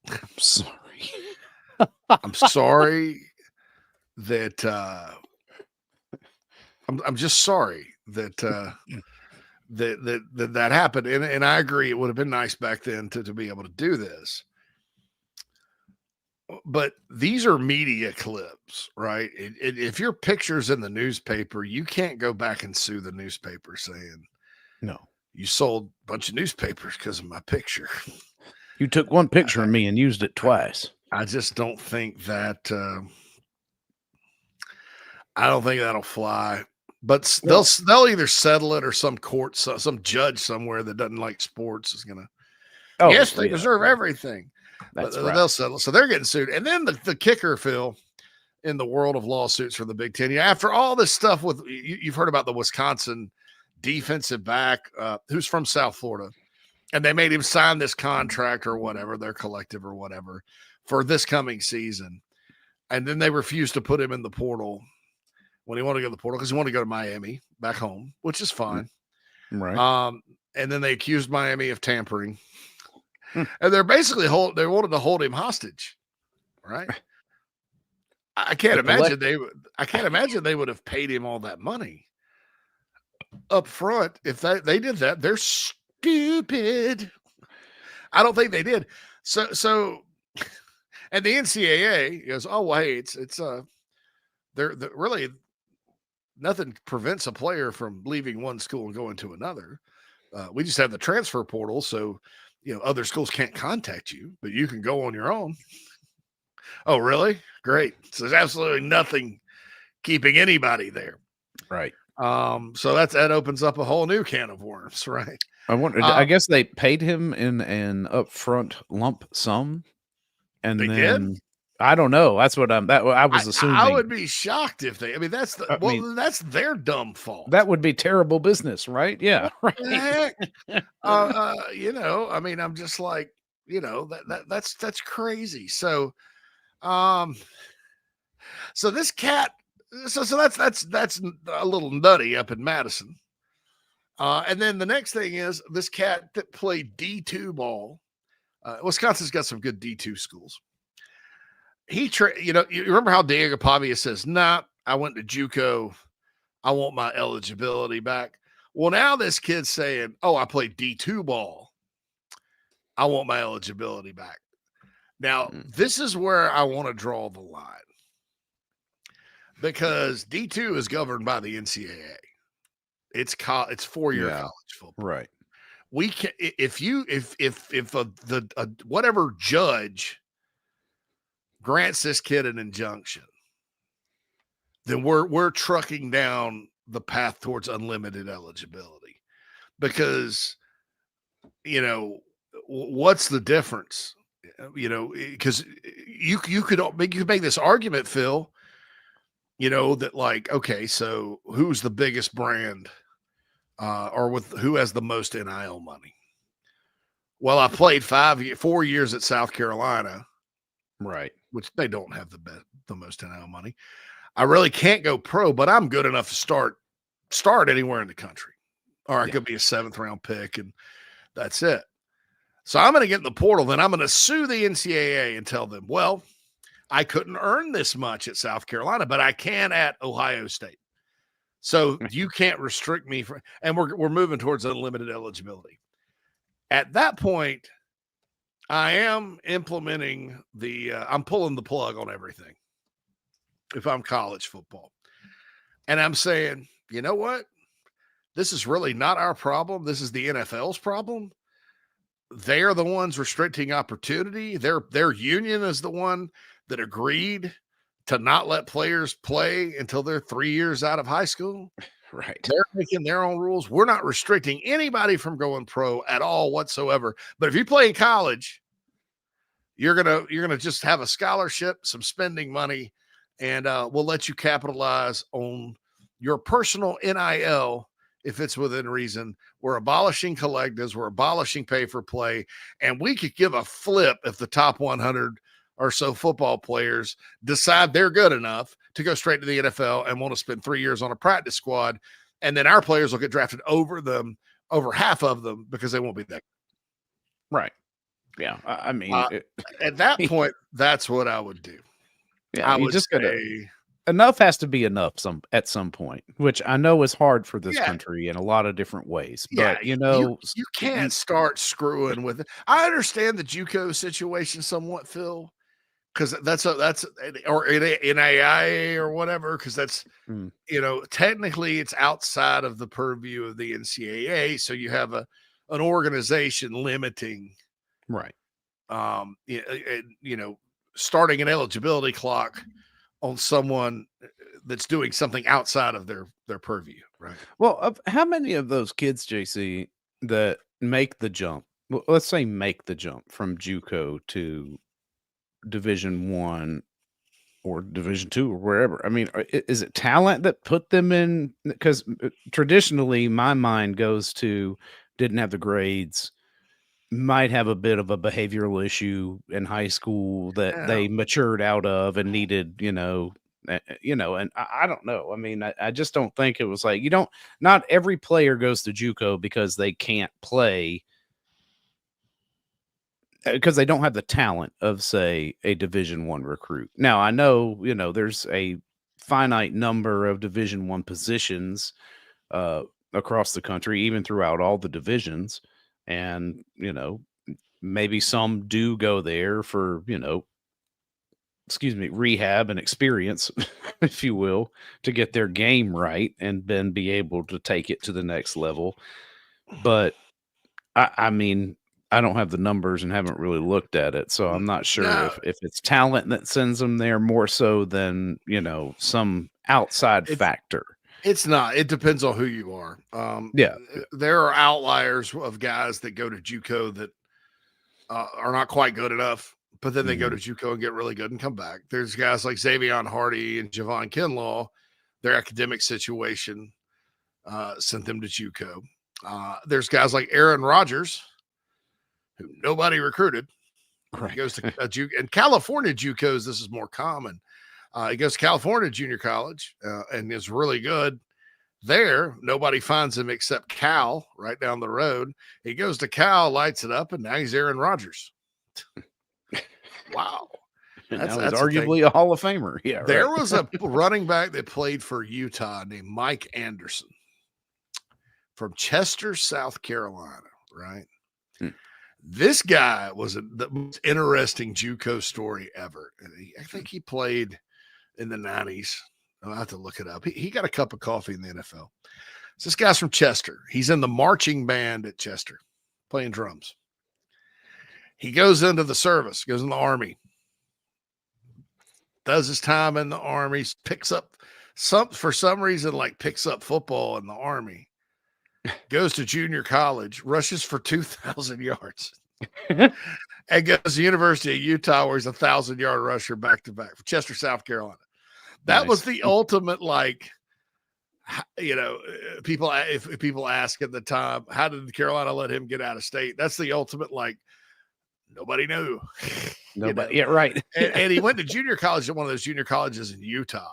I'm sorry. I'm sorry that I'm just sorry that that happened. And I agree, it would have been nice back then to be able to do this. But these are media clips, right? If your picture's in the newspaper, you can't go back and sue the newspaper saying, no, you sold a bunch of newspapers because of my picture. You took one picture of me and used it twice. I just don't think that I don't think that'll fly. But they'll either settle it or some court, some judge somewhere that doesn't like sports is gonna. Oh, yes, they deserve everything. That's but right. They'll settle. So they're getting sued. And then the kicker, Phil, in the world of lawsuits for the Big Ten. Yeah, after all this stuff with you've heard about the Wisconsin defensive back who's from South Florida, and they made him sign this contract or whatever, their collective or whatever, for this coming season. And then they refused to put him in the portal when he wanted to go to the portal because he wanted to go to Miami back home, which is fine. Right. And then they accused Miami of tampering. And they're basically they wanted to hold him hostage. Right. I can't imagine they would have paid him all that money up front. If they did that, they're stupid. I don't think they did. So and the NCAA goes, oh, well, hey, it's they're really nothing prevents a player from leaving one school and going to another. We just have the transfer portal, so other schools can't contact you, but you can go on your own. Oh, really? Great. So there's absolutely nothing keeping anybody there. Right. So that opens up a whole new can of worms, right? I wonder. I guess they paid him in an upfront lump sum, and they then did? I don't know. That's what I was assuming. I would be shocked if they. I mean, that's their dumb fault. That would be terrible business, right? Yeah. What Right. the heck? I mean, I'm just like, that's crazy. So, so this cat, so that's a little nutty up in Madison. And then the next thing is this cat that played D2 ball. Wisconsin's got some good D2 schools. You remember how Diego Pavia says, nah, I went to JUCO. I want my eligibility back. Well, now this kid's saying, oh, I played D2 ball. I want my eligibility back. Now, this is where I want to draw the line. Because D2 is governed by the NCAA. It's 4-year college football. Right. We can if whatever judge grants this kid an injunction, then we're trucking down the path towards unlimited eligibility, because, what's the difference? Because you could make this argument, Phil, that like, okay, so who's the biggest brand, or who has the most NIL money? Well, I played 4 years at South Carolina, right, which they don't have the most NIL money. I really can't go pro, but I'm good enough to start anywhere in the country, or I could be a 7th round pick, and that's it. So I'm going to get in the portal. Then I'm going to sue the NCAA and tell them, well, I couldn't earn this much at South Carolina, but I can at Ohio State. So you can't restrict me and we're moving towards unlimited eligibility. At that point, I am implementing I'm pulling the plug on everything. If I'm college football, and I'm saying, you know what? This is really not our problem. This is the NFL's problem. They're the ones restricting opportunity. Their union is the one that agreed to not let players play until they're 3 years out of high school. Right. They're making their own rules. We're not restricting anybody from going pro at all whatsoever. But if you play in college, you're gonna just have a scholarship, some spending money, and we'll let you capitalize on your personal NIL if it's within reason. We're abolishing collectives. We're abolishing pay for play. And we could give a flip if the top 100 or so football players decide they're good enough to go straight to the NFL and want to spend 3 years on a practice squad. And then our players will get drafted over half of them, because they won't be that. Right. Yeah. I mean, at that point, that's what I would do. Yeah. You just gotta, enough has to be enough at some point, which I know is hard for this country in a lot of different ways. But you can't start screwing with it. I understand the JUCO situation somewhat, Phil, because that's or NAIA or whatever, because that's technically it's outside of the purview of the NCAA. So you have an organization limiting, right? Starting an eligibility clock on someone that's doing something outside of their purview, right? Well, how many of those kids, JC, that make the jump? Well, let's say make the jump from JUCO to Division I or Division II or wherever. I mean, is it talent that put them in? Because traditionally, my mind goes to didn't have the grades, might have a bit of a behavioral issue in high school that they matured out of and needed, and I don't know. I mean, I just don't think it was like, not every player goes to JUCO because they can't play, because they don't have the talent of, say, a Division I recruit. Now, I know, there's a finite number of Division I positions across the country, even throughout all the divisions. And, maybe some do go there for, rehab and experience, if you will, to get their game right and then be able to take it to the next level. But I mean, I don't have the numbers and haven't really looked at it, so I'm not sure if it's talent that sends them there more so than, some outside factor. It's not. It depends on who you are. There are outliers of guys that go to JUCO that are not quite good enough, but then they go to JUCO and get really good and come back. There's guys like Xavion Hardy and Javon Kinlaw. Their academic situation sent them to JUCO. There's guys like Aaron Rodgers, who nobody recruited. Right. He goes to JUCO. In California JUCOs, this is more common. He goes to California Junior College and is really good there. Nobody finds him except Cal right down the road. He goes to Cal, lights it up, and now he's Aaron Rodgers. Wow. That's arguably a Hall of Famer. Yeah. There was a running back that played for Utah named Mike Anderson from Chester, South Carolina, right? This guy was the most interesting JUCO story ever. I think he played in the 90s. I'll have to look it up. He got a cup of coffee in the NFL. So this guy's from Chester. He's in the marching band at Chester, playing drums. He goes into the service, goes in the Army, does his time in the Army, picks up for some reason, like picks up football in the Army, goes to junior college, rushes for 2,000 yards, and goes to the University of Utah, where he's 1,000-yard rusher back to back for Chester, South Carolina. That was the ultimate, like, people, if people ask at the time, how did Carolina let him get out of state? That's the ultimate, like, nobody knew. Nobody, yeah, right. and he went to junior college at one of those junior colleges in Utah,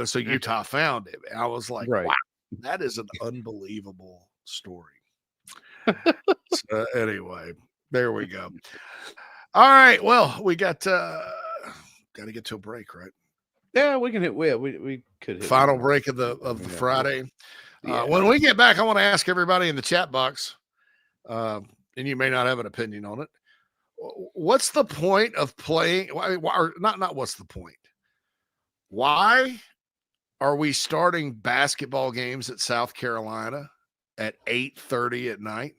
so Utah found him. And I was like, wow, that is an unbelievable story. So anyway, there we go. All right. Well, we got to get to a break, right? Yeah, we can hit. We could hit final break of the Friday. When we get back, I want to ask everybody in the chat box, and you may not have an opinion on it. What's the point of playing? Or not what's the point? Why are we starting basketball games at South Carolina at 8:30 at night?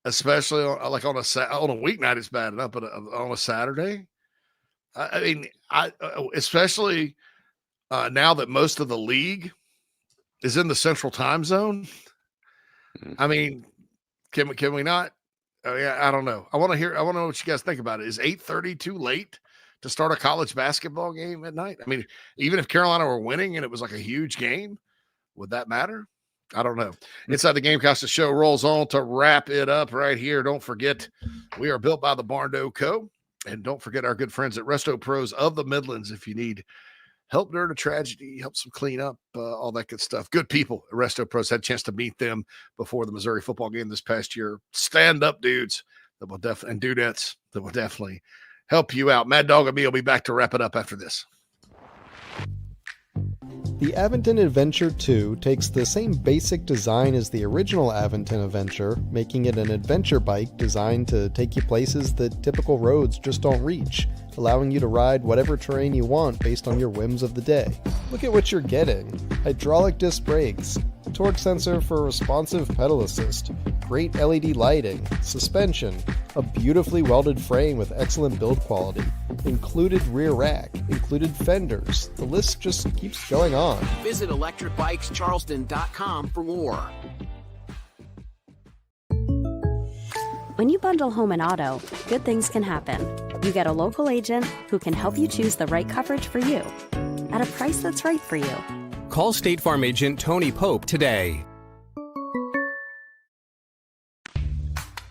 Especially on a weeknight, it's bad enough, but on a Saturday. I mean, especially now that most of the league is in the Central Time Zone. I mean, can we not? I don't know. I want to know what you guys think about it. Is 8:30 too late to start a college basketball game at night? I mean, even if Carolina were winning and it was like a huge game, would that matter? I don't know. Inside the Gamecocks, the show rolls on to wrap it up right here. Don't forget, we are built by the Barn Co. And don't forget our good friends at Resto Pros of the Midlands. If you need help during a tragedy, help some clean up, all that good stuff. Good people at Resto Pros. Had a chance to meet them before the Missouri football game this past year. Stand-up dudes that will and dudettes that will definitely help you out. Mad Dog and me will be back to wrap it up after this. The Aventon Adventure 2 takes the same basic design as the original Aventon Adventure, making it an adventure bike designed to take you places that typical roads just don't reach, allowing you to ride whatever terrain you want based on your whims of the day. Look at what you're getting. Hydraulic disc brakes, torque sensor for responsive pedal assist, great LED lighting, suspension, a beautifully welded frame with excellent build quality, included rear rack, included fenders. The list just keeps going on. Visit electricbikescharleston.com for more. When you bundle home and auto, good things can happen. You get a local agent who can help you choose the right coverage for you at a price that's right for you. Call State Farm agent Tony Pope today.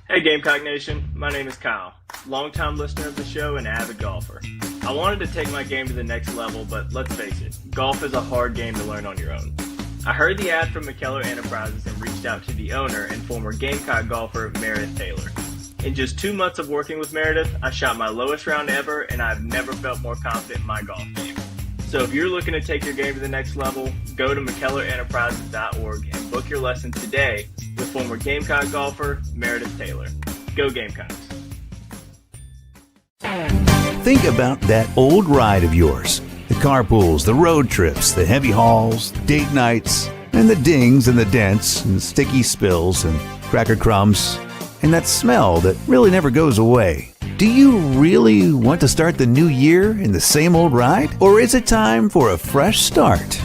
Hey Gamecock Nation, my name is Kyle, longtime listener of the show and avid golfer. I wanted to take my game to the next level, but let's face it, golf is a hard game to learn on your own. I heard the ad from McKellar Enterprises and reached out to the owner and former Gamecock golfer Meredith Taylor. In just 2 months of working with Meredith, I shot my lowest round ever and I've never felt more confident in my golf game. So if you're looking to take your game to the next level, go to McKellarEnterprises.org and book your lesson today with former Gamecock golfer Meredith Taylor. Go Gamecocks. Think about that old ride of yours. The carpools, the road trips, the heavy hauls, date nights, and the dings and the dents and sticky spills and cracker crumbs, and that smell that really never goes away. Do you really want to start the new year in the same old ride? Or is it time for a fresh start?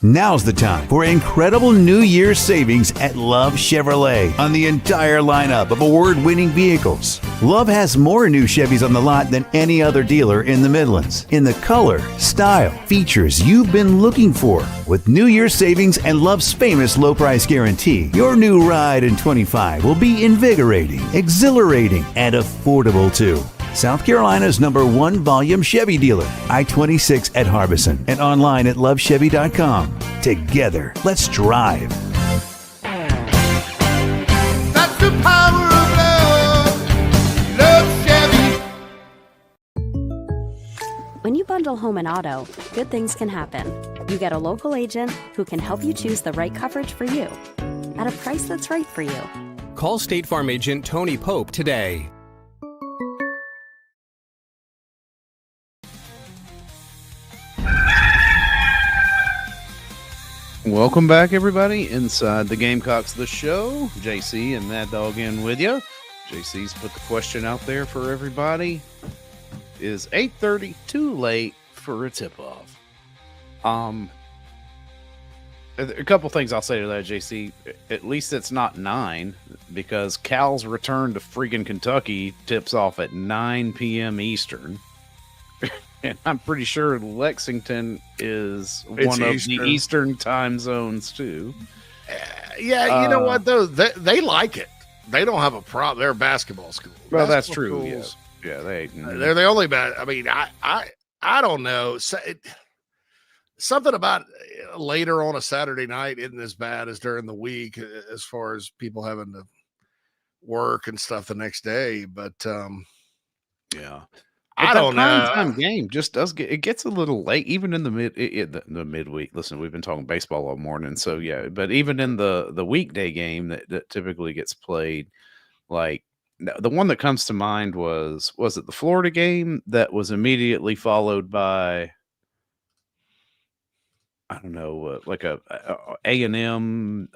Now's the time for incredible New Year's savings at Love Chevrolet on the entire lineup of award-winning vehicles. Love has more new Chevys on the lot than any other dealer in the Midlands, in the color, style, features you've been looking for. With New Year's savings and Love's famous low price guarantee, your new ride in 25 will be invigorating, exhilarating, and affordable too. South Carolina's #1 volume Chevy dealer, I-26 at Harbison, and online at lovechevy.com. Together, let's drive. That's the power of love. Love Chevy. When you bundle home and auto, good things can happen. You get a local agent who can help you choose the right coverage for you at a price that's right for you. Call State Farm agent Tony Pope today. Welcome back, everybody, inside the Gamecocks, the show. JC and Mad Dog in with you. JC's put the question out there for everybody. Is 8:30 too late for a tip-off? A couple things I'll say to that, JC. At least it's not 9, because Cal's return to freaking Kentucky tips off at 9 p.m. Eastern. And I'm pretty sure Lexington is one of the Eastern time zones, too. Yeah, you know what, though? They like it. They don't have a problem. They're a basketball school. Well, that's true. Yeah, they're the only bad. I mean, I don't know. Something about later on a Saturday night isn't as bad as during the week, as far as people having to work and stuff the next day. But yeah, I don't know. Time game just gets a little late, even in the midweek. Listen, we've been talking baseball all morning, so yeah. But even in the weekday game that typically gets played, like the one that comes to mind was it the Florida game that was immediately followed by, I don't know, like a A&M,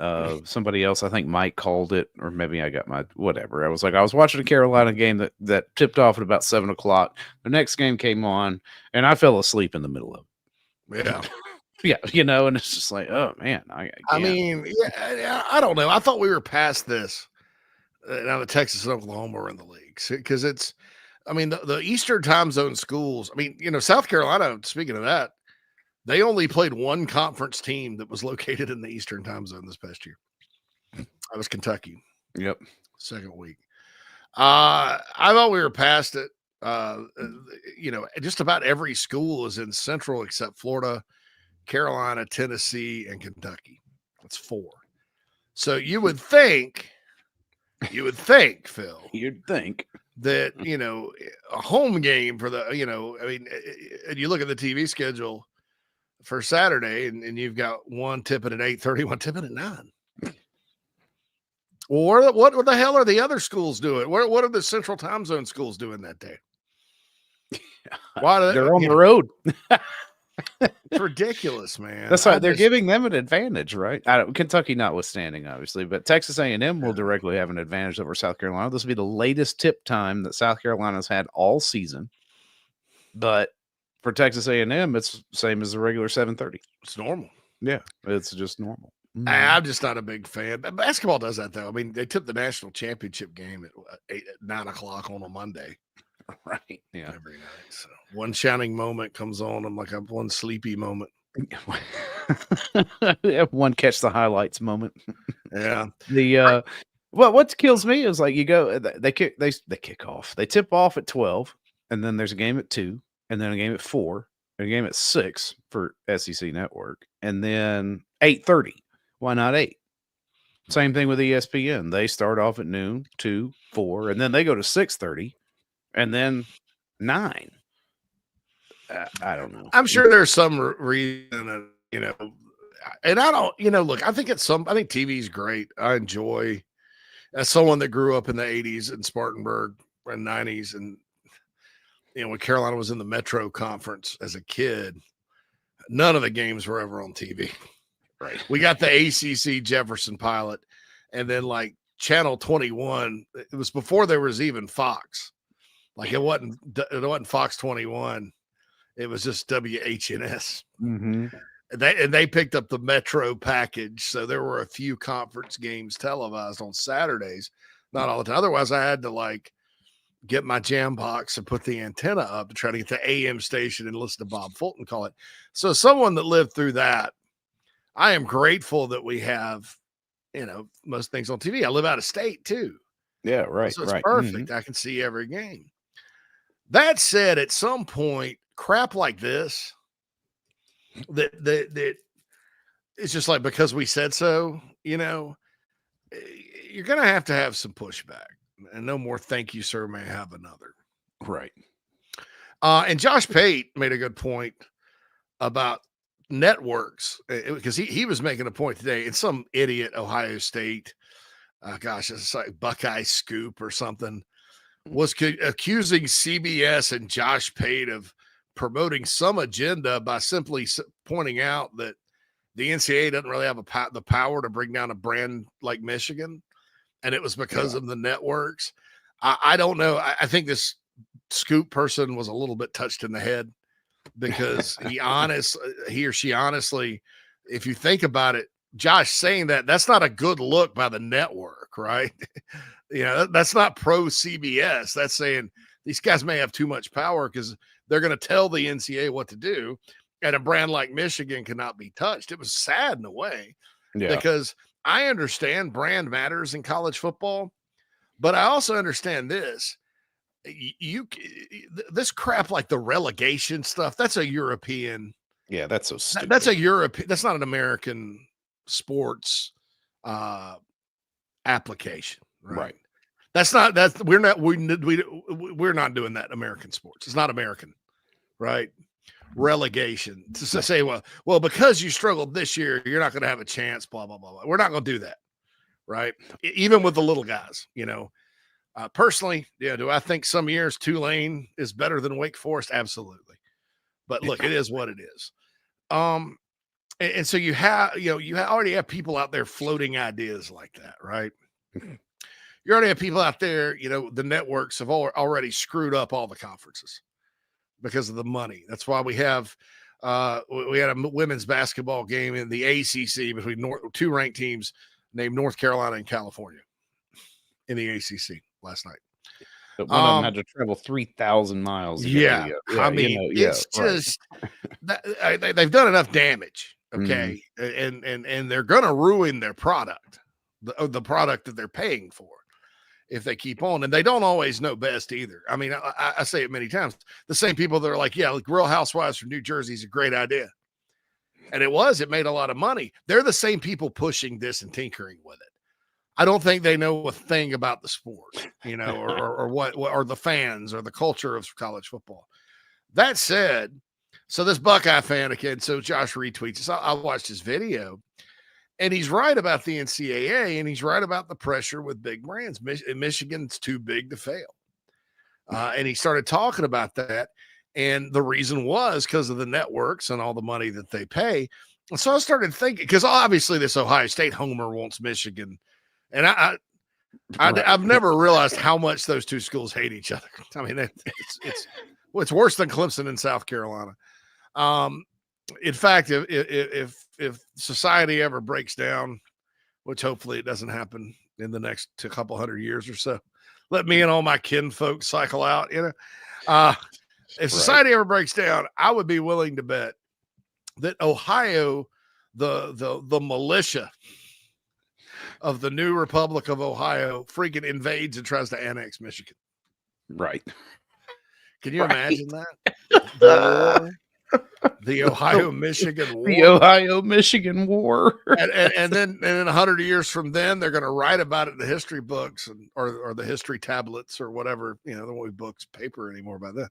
somebody else, I think Mike called it, or maybe I got my whatever. I was watching a Carolina game that tipped off at about 7:00. The next game came on, and I fell asleep in the middle of it. Yeah. Yeah, and it's just like, oh man. I mean, yeah, I don't know. I thought we were past this. Now that Texas and Oklahoma are in the leagues, because the Eastern time zone schools. I mean, South Carolina, speaking of that, they only played one conference team that was located in the Eastern time zone this past year. That was Kentucky. Yep. Second week. I thought we were past it. Just about every school is in Central except Florida, Carolina, Tennessee, and Kentucky. That's 4. So you would think, Phil. You'd think that, a home game for the, and you look at the TV schedule for Saturday, and you've got one tipping at 8:30, one tipping at 9. Or what the hell are the other schools doing? What are the Central Time Zone schools doing that day? Why they're on the road? It's ridiculous, man. That's right. They're giving them an advantage, right? Kentucky notwithstanding, obviously, but Texas A&M will directly have an advantage over South Carolina. This will be the latest tip time that South Carolina's had all season, but for Texas A&M, it's same as the regular 7:30. It's normal. Yeah, it's just normal. I'm just not a big fan. Basketball does that, though. I mean, they tipped the national championship game at 9 o'clock on a Monday. Right. Yeah. Every night. So one shining moment comes on. I'm like, I'm one sleepy moment. One catch the highlights moment. Yeah. What kills me is like you go, they kick off. They tip off at 12, and then there's a game at 2, and then a game at 4, and a game at 6 for SEC Network, and then 8:30. Why not 8? Same thing with ESPN. They start off at noon, 2, 4, and then they go to 6:30, and then 9. I don't know. I'm sure there's some reason, and I don't, look, I think TV's great. I enjoy, as someone that grew up in the 80s in Spartanburg and 90s, and when Carolina was in the Metro Conference as a kid, none of the games were ever on TV. Right. We got the ACC Jefferson Pilot, and then like Channel 21. It was before there was even Fox. Like it wasn't Fox 21. It was just WHNS. Mm-hmm. They picked up the Metro package, so there were a few conference games televised on Saturdays, not all the time. Otherwise, I had to like get my jam box and put the antenna up to try to get the AM station and listen to Bob Fulton call it. So someone that lived through that, I am grateful that we have, most things on TV. I live out of state too. Yeah, right. So it's right. perfect. Mm-hmm. I can see every game. That said, at some point, crap like this, that it's just like, because we said so, you're going to have some pushback, and no more thank you, sir, may I have another. Right. And Josh Pate made a good point about networks, because he was making a point today, and some idiot Ohio State, it's like Buckeye Scoop or something, was accusing CBS and Josh Pate of promoting some agenda by simply pointing out that the NCAA doesn't really have the power to bring down a brand like Michigan, and it was because of the networks. I don't know. I think this Scoop person was a little bit touched in the head because he or she honestly, if you think about it, Josh saying that's not a good look by the network, right? That's not pro CBS. That's saying these guys may have too much power because they're going to tell the NCAA what to do, and a brand like Michigan cannot be touched. It was sad in a way, because I understand brand matters in college football, but I also understand this. This crap like the relegation stuff, that's a European. Yeah, that's so stupid. That's a European. That's not an American sports application, right? We're not doing that American sports. It's not American, right? Relegation to say, well, because you struggled this year, you're not going to have a chance. Blah blah blah blah. We're not going to do that, right? Even with the little guys, personally, do I think some years Tulane is better than Wake Forest? Absolutely. But look, it is what it is. And so you already have people out there floating ideas like that, right? You already have people out there, the networks have already screwed up all the conferences because of the money. That's why we had a women's basketball game in the ACC between two ranked teams named North Carolina and California in the ACC last night. But one of them had to travel 3,000 miles. It's just they've done enough damage. Okay. And they're going to ruin their product, the product that they're paying for, if they keep on. And they don't always know best either. I mean, I say it many times. The same people that are like, Real Housewives from New Jersey is a great idea. And it made a lot of money. They're the same people pushing this and tinkering with it. I don't think they know a thing about the sport, or what, or the fans or the culture of college football. That said, so this Buckeye fan again, so Josh retweets this. I watched his video, and he's right about the NCAA, and he's right about the pressure with big brands. Michigan's too big to fail. And he started talking about that. And the reason was because of the networks and all the money that they pay. And so I started thinking, because obviously this Ohio State homer wants Michigan. And I've never realized how much those two schools hate each other. I mean, it's worse than Clemson and South Carolina. In fact, if society ever breaks down, which hopefully it doesn't happen in the next couple hundred years or so, let me and all my kin folks cycle out. If society ever breaks down, I would be willing to bet that Ohio, the militia of the new Republic of Ohio, freaking invades and tries to annex Michigan. Right. Can you imagine that? The Ohio-Michigan War. The Ohio-Michigan War. and then 100 years from then, they're going to write about it in the history books or the history tablets or whatever. There won't be books, paper anymore by then.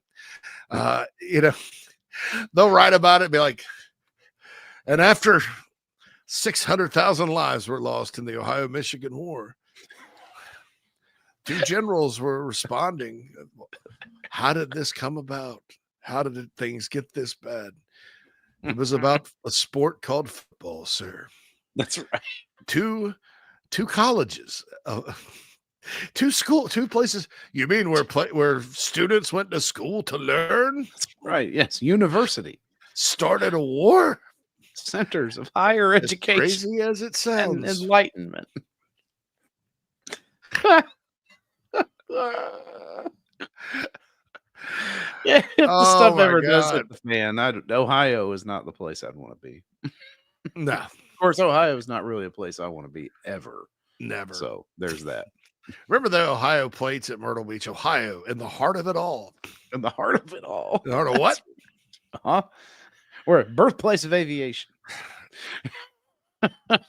They'll write about it and be like, and after 600,000 lives were lost in the Ohio-Michigan War, two generals were responding. How did this come about? How did things get this bad? It was about a sport called football, sir. That's right. Two colleges, two places. You mean where students went to school to learn? That's right. Yes, university started a war. Centers of higher education, crazy as it sounds, and enlightenment. Yeah, if the stuff ever does hit the fan, Ohio is not the place I'd want to be. No, of course, Ohio is not really a place I want to be ever. Never. So there's that. Remember the Ohio plates at Myrtle Beach, Ohio, in the heart of it all. In the heart of it all. In the heart of what? We're at birthplace of aviation.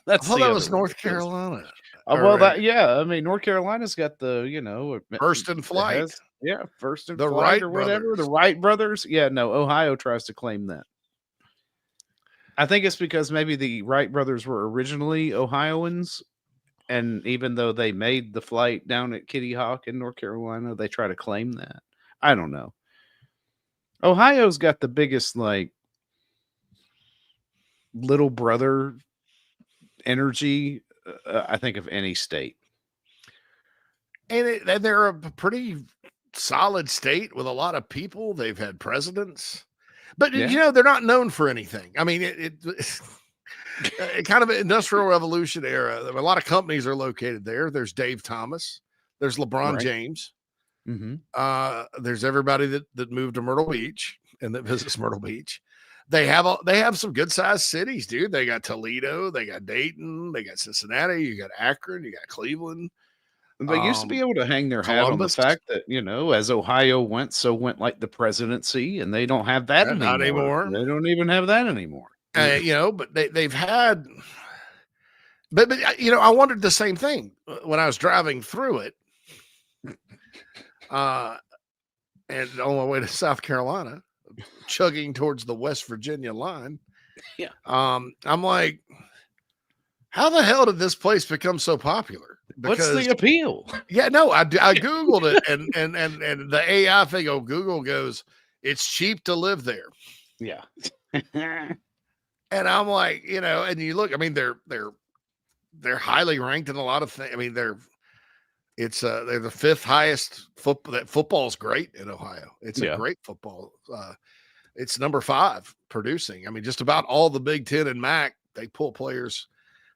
That's that was North Carolina. I mean, North Carolina's got the first in flight. First in the flight Wright or whatever. Brothers. The Wright brothers. Yeah, no, Ohio tries to claim that. I think it's because maybe the Wright brothers were originally Ohioans, and even though they made the flight down at Kitty Hawk in North Carolina, they try to claim that. I don't know. Ohio's got the biggest little brother energy, I think, of any state. And they're a pretty solid state with a lot of people. They've had presidents. But Yeah. you know, they're not known for anything. I mean, it's kind of an industrial revolution era. A lot of companies are located there. There's Dave Thomas. There's LeBron Right. James. Mm-hmm. There's everybody that moved to Myrtle Beach and that visits Myrtle Beach. They have some good sized cities, dude. They got Toledo, they got Dayton, they got Cincinnati, you got Akron, you got Cleveland. They used to be able to hang their hat on the Columbus. fact that, you know, as Ohio went, so went like the presidency, and they don't have that anymore. Not anymore. They don't even have that anymore. You know, but they've had, but you know, I wondered the same thing when I was driving through it, and on my way to South Carolina, chugging towards the West Virginia line. Yeah. I'm like, how the hell did this place become so popular? What's the appeal? Yeah, no, I Googled it, and the AI thing on Google goes, it's cheap to live there. Yeah. And I'm like, you know, and you look, I mean, they're highly ranked in a lot of things. I mean, they're the fifth highest football. That football's great in Ohio. It's a great football. It's number 5 producing. I mean, just about all the Big Ten and MAC, they pull players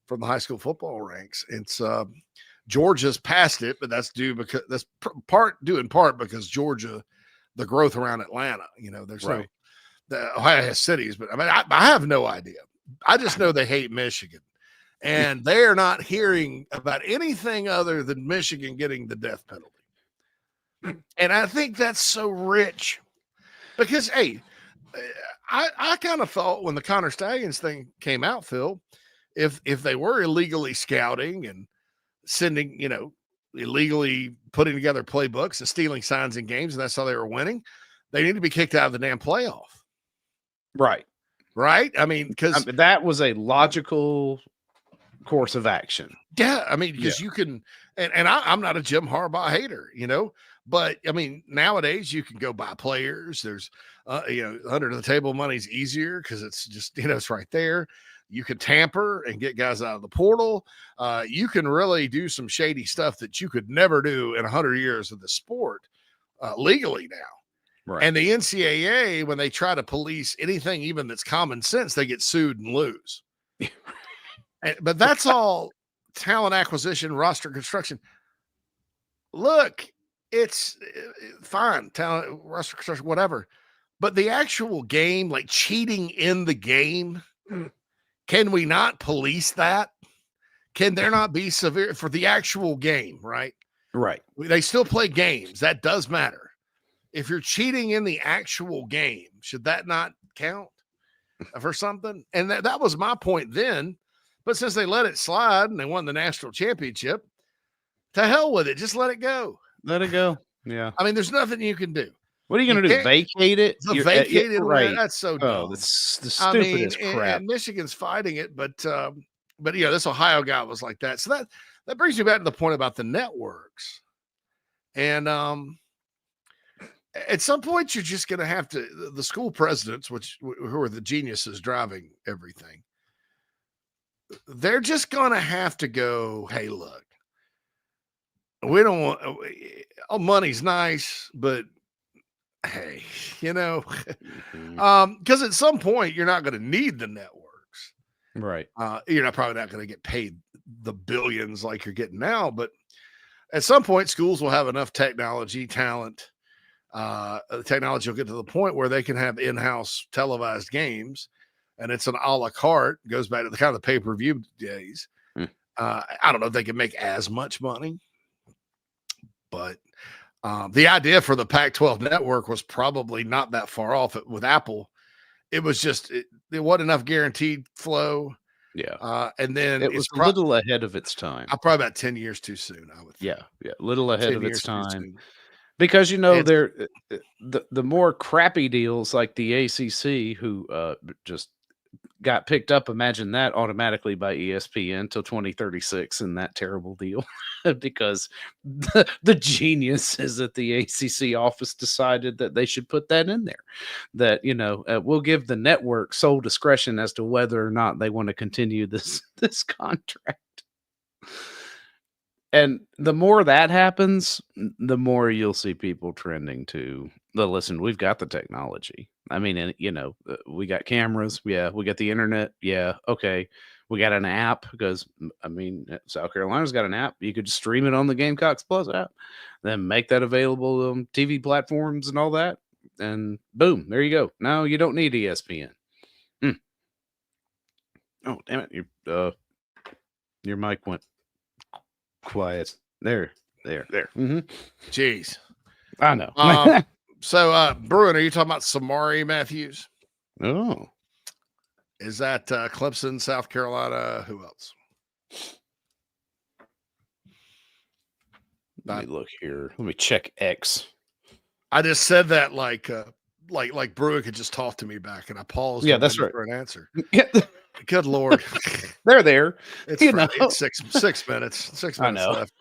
from the high school football ranks. It's Georgia's passed it, but that's due in part because Georgia, the growth around Atlanta, you know, there's right. Ohio has cities, but I mean, I have no idea. I just know they hate Michigan, and they are not hearing about anything other than Michigan getting the death penalty. And I think that's so rich because, hey, I kind of thought when the Connor Stallions thing came out, Phil, if they were illegally scouting and sending, you know, illegally putting together playbooks and stealing signs in games, and that's how they were winning, they need to be kicked out of the damn playoff. Right. Right. I mean, because that was a logical course of action. Yeah. I mean, because you can, and I'm not a Jim Harbaugh hater, you know, but I mean, nowadays you can go buy players. There's, you know, under the table money's easier because it's just, you know, it's right there. You can tamper and get guys out of the portal. You can really do some shady stuff that you could never do in 100 years of the sport legally now. Right. And the NCAA, when they try to police anything, even that's common sense, they get sued and lose. But that's all talent acquisition, roster construction. Look, it's fine, talent, roster construction, whatever. But the actual game, like cheating in the game, can we not police that? Can there not be severe for the actual game, right? Right. They still play games. That does matter. If you're cheating in the actual game, should that not count for something? And that was my point then. But since they let it slide and they won the national championship, to hell with it. Just let it go. Let it go. Yeah. I mean, there's nothing you can do. What are you going to do? Vacate it? Vacate it, right? That's so dumb. Oh, that's the stupidest crap. And Michigan's fighting it, but yeah, this Ohio guy was like that. So that brings me back to the point about the networks. And at some point, you're just going to have to, the school presidents, who are the geniuses driving everything, they're just going to have to go, hey, look, we don't want, money's nice, but hey, you know, because at some point, you're not going to need the networks. Right. You're probably not going to get paid the billions like you're getting now, but at some point, schools will have enough technology, talent, the technology will get to the point where they can have in-house televised games, and it's an a la carte. Goes back to the kind of the pay-per-view days. I don't know if they can make as much money, but the idea for the Pac-12 network was probably not that far off with Apple. It was just there wasn't enough guaranteed flow. Yeah. And then it was a little ahead of its time. Probably about 10 years too soon, I would think. Yeah. A little ahead of its time. Because, you know, the more crappy deals like the ACC, who just got picked up, imagine that automatically by ESPN till 2036 in that terrible deal, because the geniuses at the ACC office decided that they should put that in there, that, you know, we'll give the network sole discretion as to whether or not they want to continue this contract. And the more that happens, the more you'll see people trending to Listen, we've got the technology. I mean, and, we got cameras. Yeah. We got the internet. Yeah. Okay. We got an app because, I mean, South Carolina's got an app. You could stream it on the Gamecocks Plus app, then make that available on TV platforms and all that. And boom, there you go. Now you don't need ESPN. Oh, damn it. Your mic went quiet. There. Mm-hmm. Jeez. I know. So, Bruin, are you talking about Samari Matthews? Oh. Is that Clemson, South Carolina? Who else? Let me look here. Let me check X. I just said that like Bruin could just talk to me back, and I paused. Yeah, that's right. For an answer. Good Lord. They're there. It's Friday. It's 6 minutes. 6 minutes left.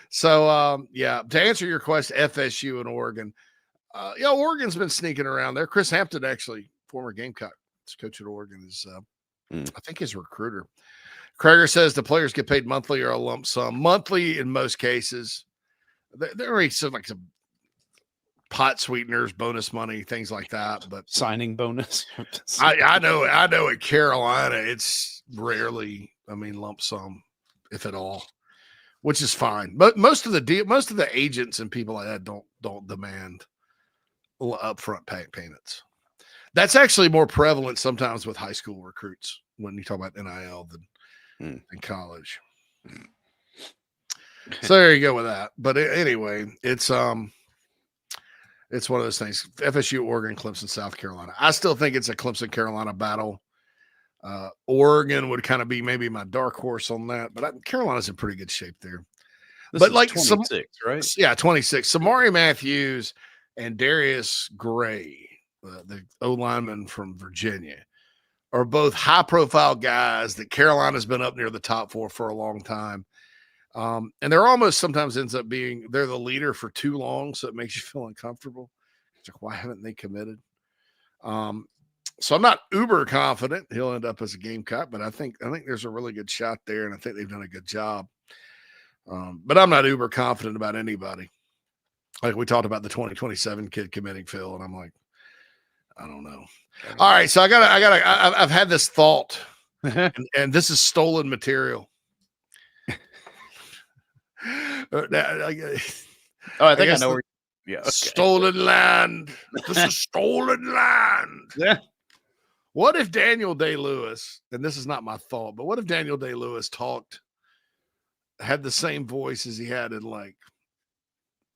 So, to answer your question, FSU and Oregon. Oregon's been sneaking around there. Chris Hampton, actually, former Gamecock coach at Oregon, is I think his recruiter. Krager says the players get paid monthly or a lump sum. Monthly in most cases. There are some pot sweeteners, bonus money, things like that. But signing bonus. I know at Carolina it's rarely, lump sum, if at all, which is fine. But most of the agents and people like that don't demand upfront payments. That's actually more prevalent sometimes with high school recruits when you talk about NIL than in college. So there you go with that. But anyway, it's one of those things. FSU, Oregon, Clemson, South Carolina. I still think it's a Clemson Carolina battle. Oregon would kind of be maybe my dark horse on that, but Carolina's in pretty good shape there. This but is like 26, right? Yeah, 26. Samari Matthews and Darius Gray, the O lineman from Virginia, are both high-profile guys that Carolina's been up near the top four for a long time. And they're almost sometimes ends up being they're the leader for too long, so it makes you feel uncomfortable. It's like, why haven't they committed? So I'm not uber confident he'll end up as a Gamecock, but I think there's a really good shot there, and I think they've done a good job. But I'm not uber confident about anybody. Like we talked about the 2027 kid committing, Phil, and I'm like, I don't know. All right, so I've had this thought, and this is stolen material. I think I know where. Yeah, okay. Stolen land. This is stolen land. Yeah. What if Daniel Day-Lewis, and this is not my thought, but what if Daniel Day-Lewis had the same voice as he had in like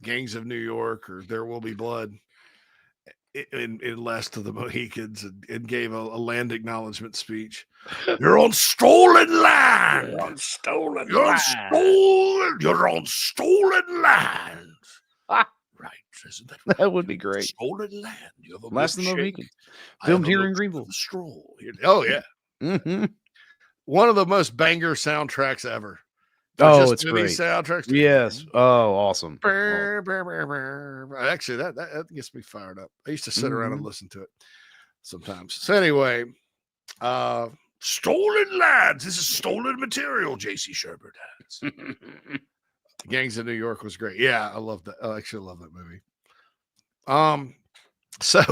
Gangs of New York or There Will Be Blood in Last of the Mohicans and gave a land acknowledgement speech? You're on stolen land. You're on stolen You're land. You're on stolen land. Right. Isn't that would be great. Stolen land. You're the Last of the Mohicans. I Filmed have a here in look Greenville. for the stroll. Oh, yeah. Mm-hmm. One of the most banger soundtracks ever. Oh, it's movie great. Soundtracks. Yes. Oh, awesome. Actually, that gets me fired up. I used to sit around and listen to it sometimes. So anyway, stolen lands. This is stolen material. J.C. Shurburtt has. Gangs of New York was great. Yeah, I love that. I actually love that movie. So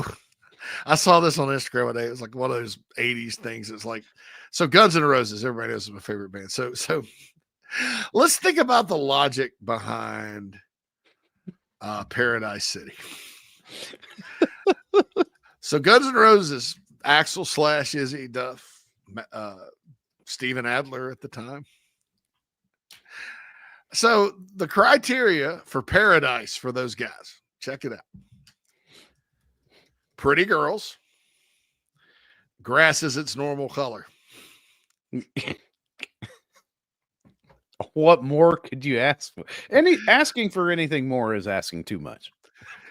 I saw this on Instagram one day. It was like one of those 80s things. It's like, so Guns N' Roses, everybody knows is my favorite band. So let's think about the logic behind Paradise City. So Guns N' Roses, Axl / Izzy Duff, Steven Adler at the time. So the criteria for Paradise for those guys, check it out. Pretty girls. Grass is its normal color. What more could you ask for? Asking for anything more is asking too much.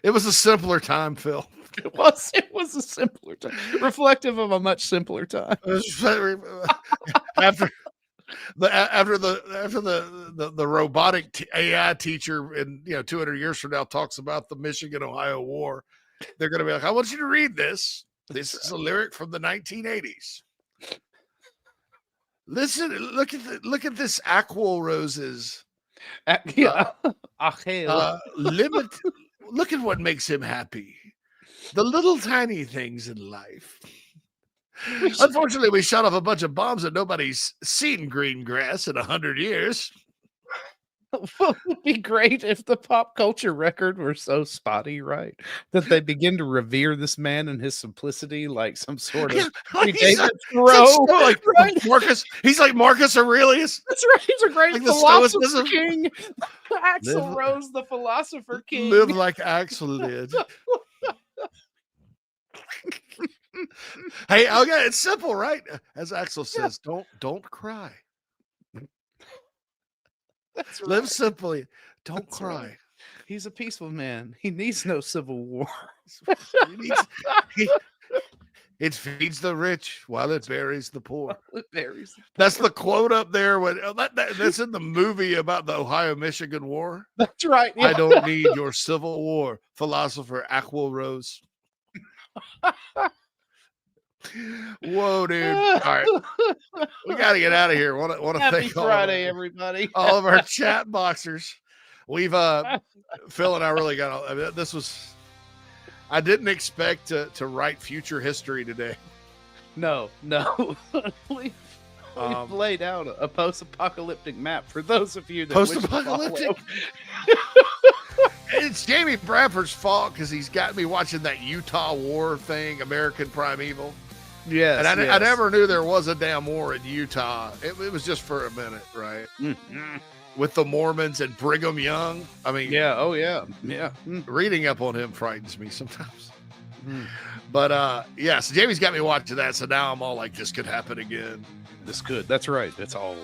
It was a simpler time, Phil. It was a simpler time. Reflective of a much simpler time. After the robotic AI teacher in 200 years from now talks about the Michigan-Ohio War, they're going to be like, I want you to read this. This is a lyric from the 1980s. Listen, look at this Aqua Roses. Yeah. Limit. Look at what makes him happy. The little tiny things in life. Unfortunately, we shot off a bunch of bombs that nobody's seen green grass in 100 years. What would be great if the pop culture record were so spotty, right? That they begin to revere this man and his simplicity like some sort of David Thoreau. Like Marcus, he's like Marcus Aurelius. That's right. He's a great Like philosopher king. Axl Rose, the philosopher king. Live like Axl did. Hey, okay, it's simple, right? As Axl says, don't cry. That's right. Live simply. Don't cry. Right. He's a peaceful man. He needs no civil war. It feeds the rich while it buries the poor. Buries That's the quote up there. When that's in the movie about the Ohio-Michigan War. That's right. Yeah. I don't need your civil war, philosopher Axl Rose. Whoa, dude! All right, we got to get out of here. Want to Happy thank Friday, everybody. all of our chat boxers. We've Phil and I really got. This was. I didn't expect to write future history today. No. We've laid out a post-apocalyptic map for those of you that post-apocalyptic. It's Jamie Bradford's fault because he's got me watching that Utah war thing, American Primeval. Yes, and I never knew there was a damn war in Utah. It was just for a minute, right? Mm-hmm. With the Mormons and Brigham Young. I mean, yeah, reading up on him frightens me sometimes. But so Jamie's got me watching that, so now I'm all like, this could happen again. This could. That's right. That's all.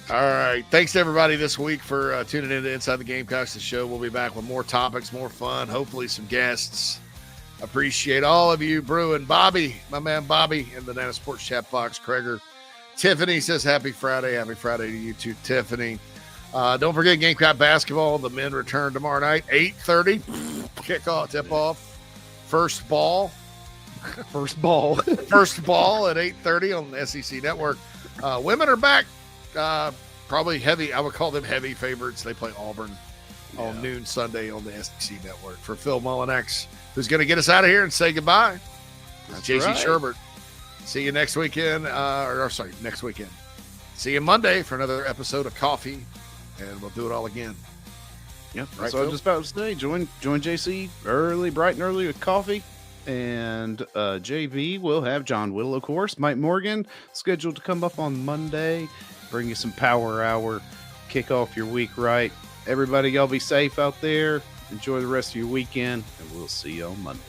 All right. Thanks to everybody this week for tuning in to Inside the Gamecocks, the show. We'll be back with more topics, more fun, hopefully some guests. Appreciate all of you. Brew and Bobby, my man Bobby in the Nana Sports chat box. Kreger. Tiffany says happy Friday. Happy Friday to you too, Tiffany. Don't forget Gamecock basketball. The men return tomorrow night, 8:30. Kickoff, tip-off. First ball at 8:30 on the SEC Network. Women are back. Probably heavy. I would call them heavy favorites. They play Auburn on noon Sunday on the SEC Network. For Phil Mullinax, who's going to get us out of here and say goodbye. JC right. Shurburtt. See you next weekend. Next weekend. See you Monday for another episode of Coffee, and we'll do it all again. Yep. Right, So I was just about to say, join JC bright and early with coffee. And JV will have John Whittle, of course. Mike Morgan scheduled to come up on Monday. Bring you some power hour. Kick off your week right. Everybody, y'all be safe out there. Enjoy the rest of your weekend, and we'll see you on Monday.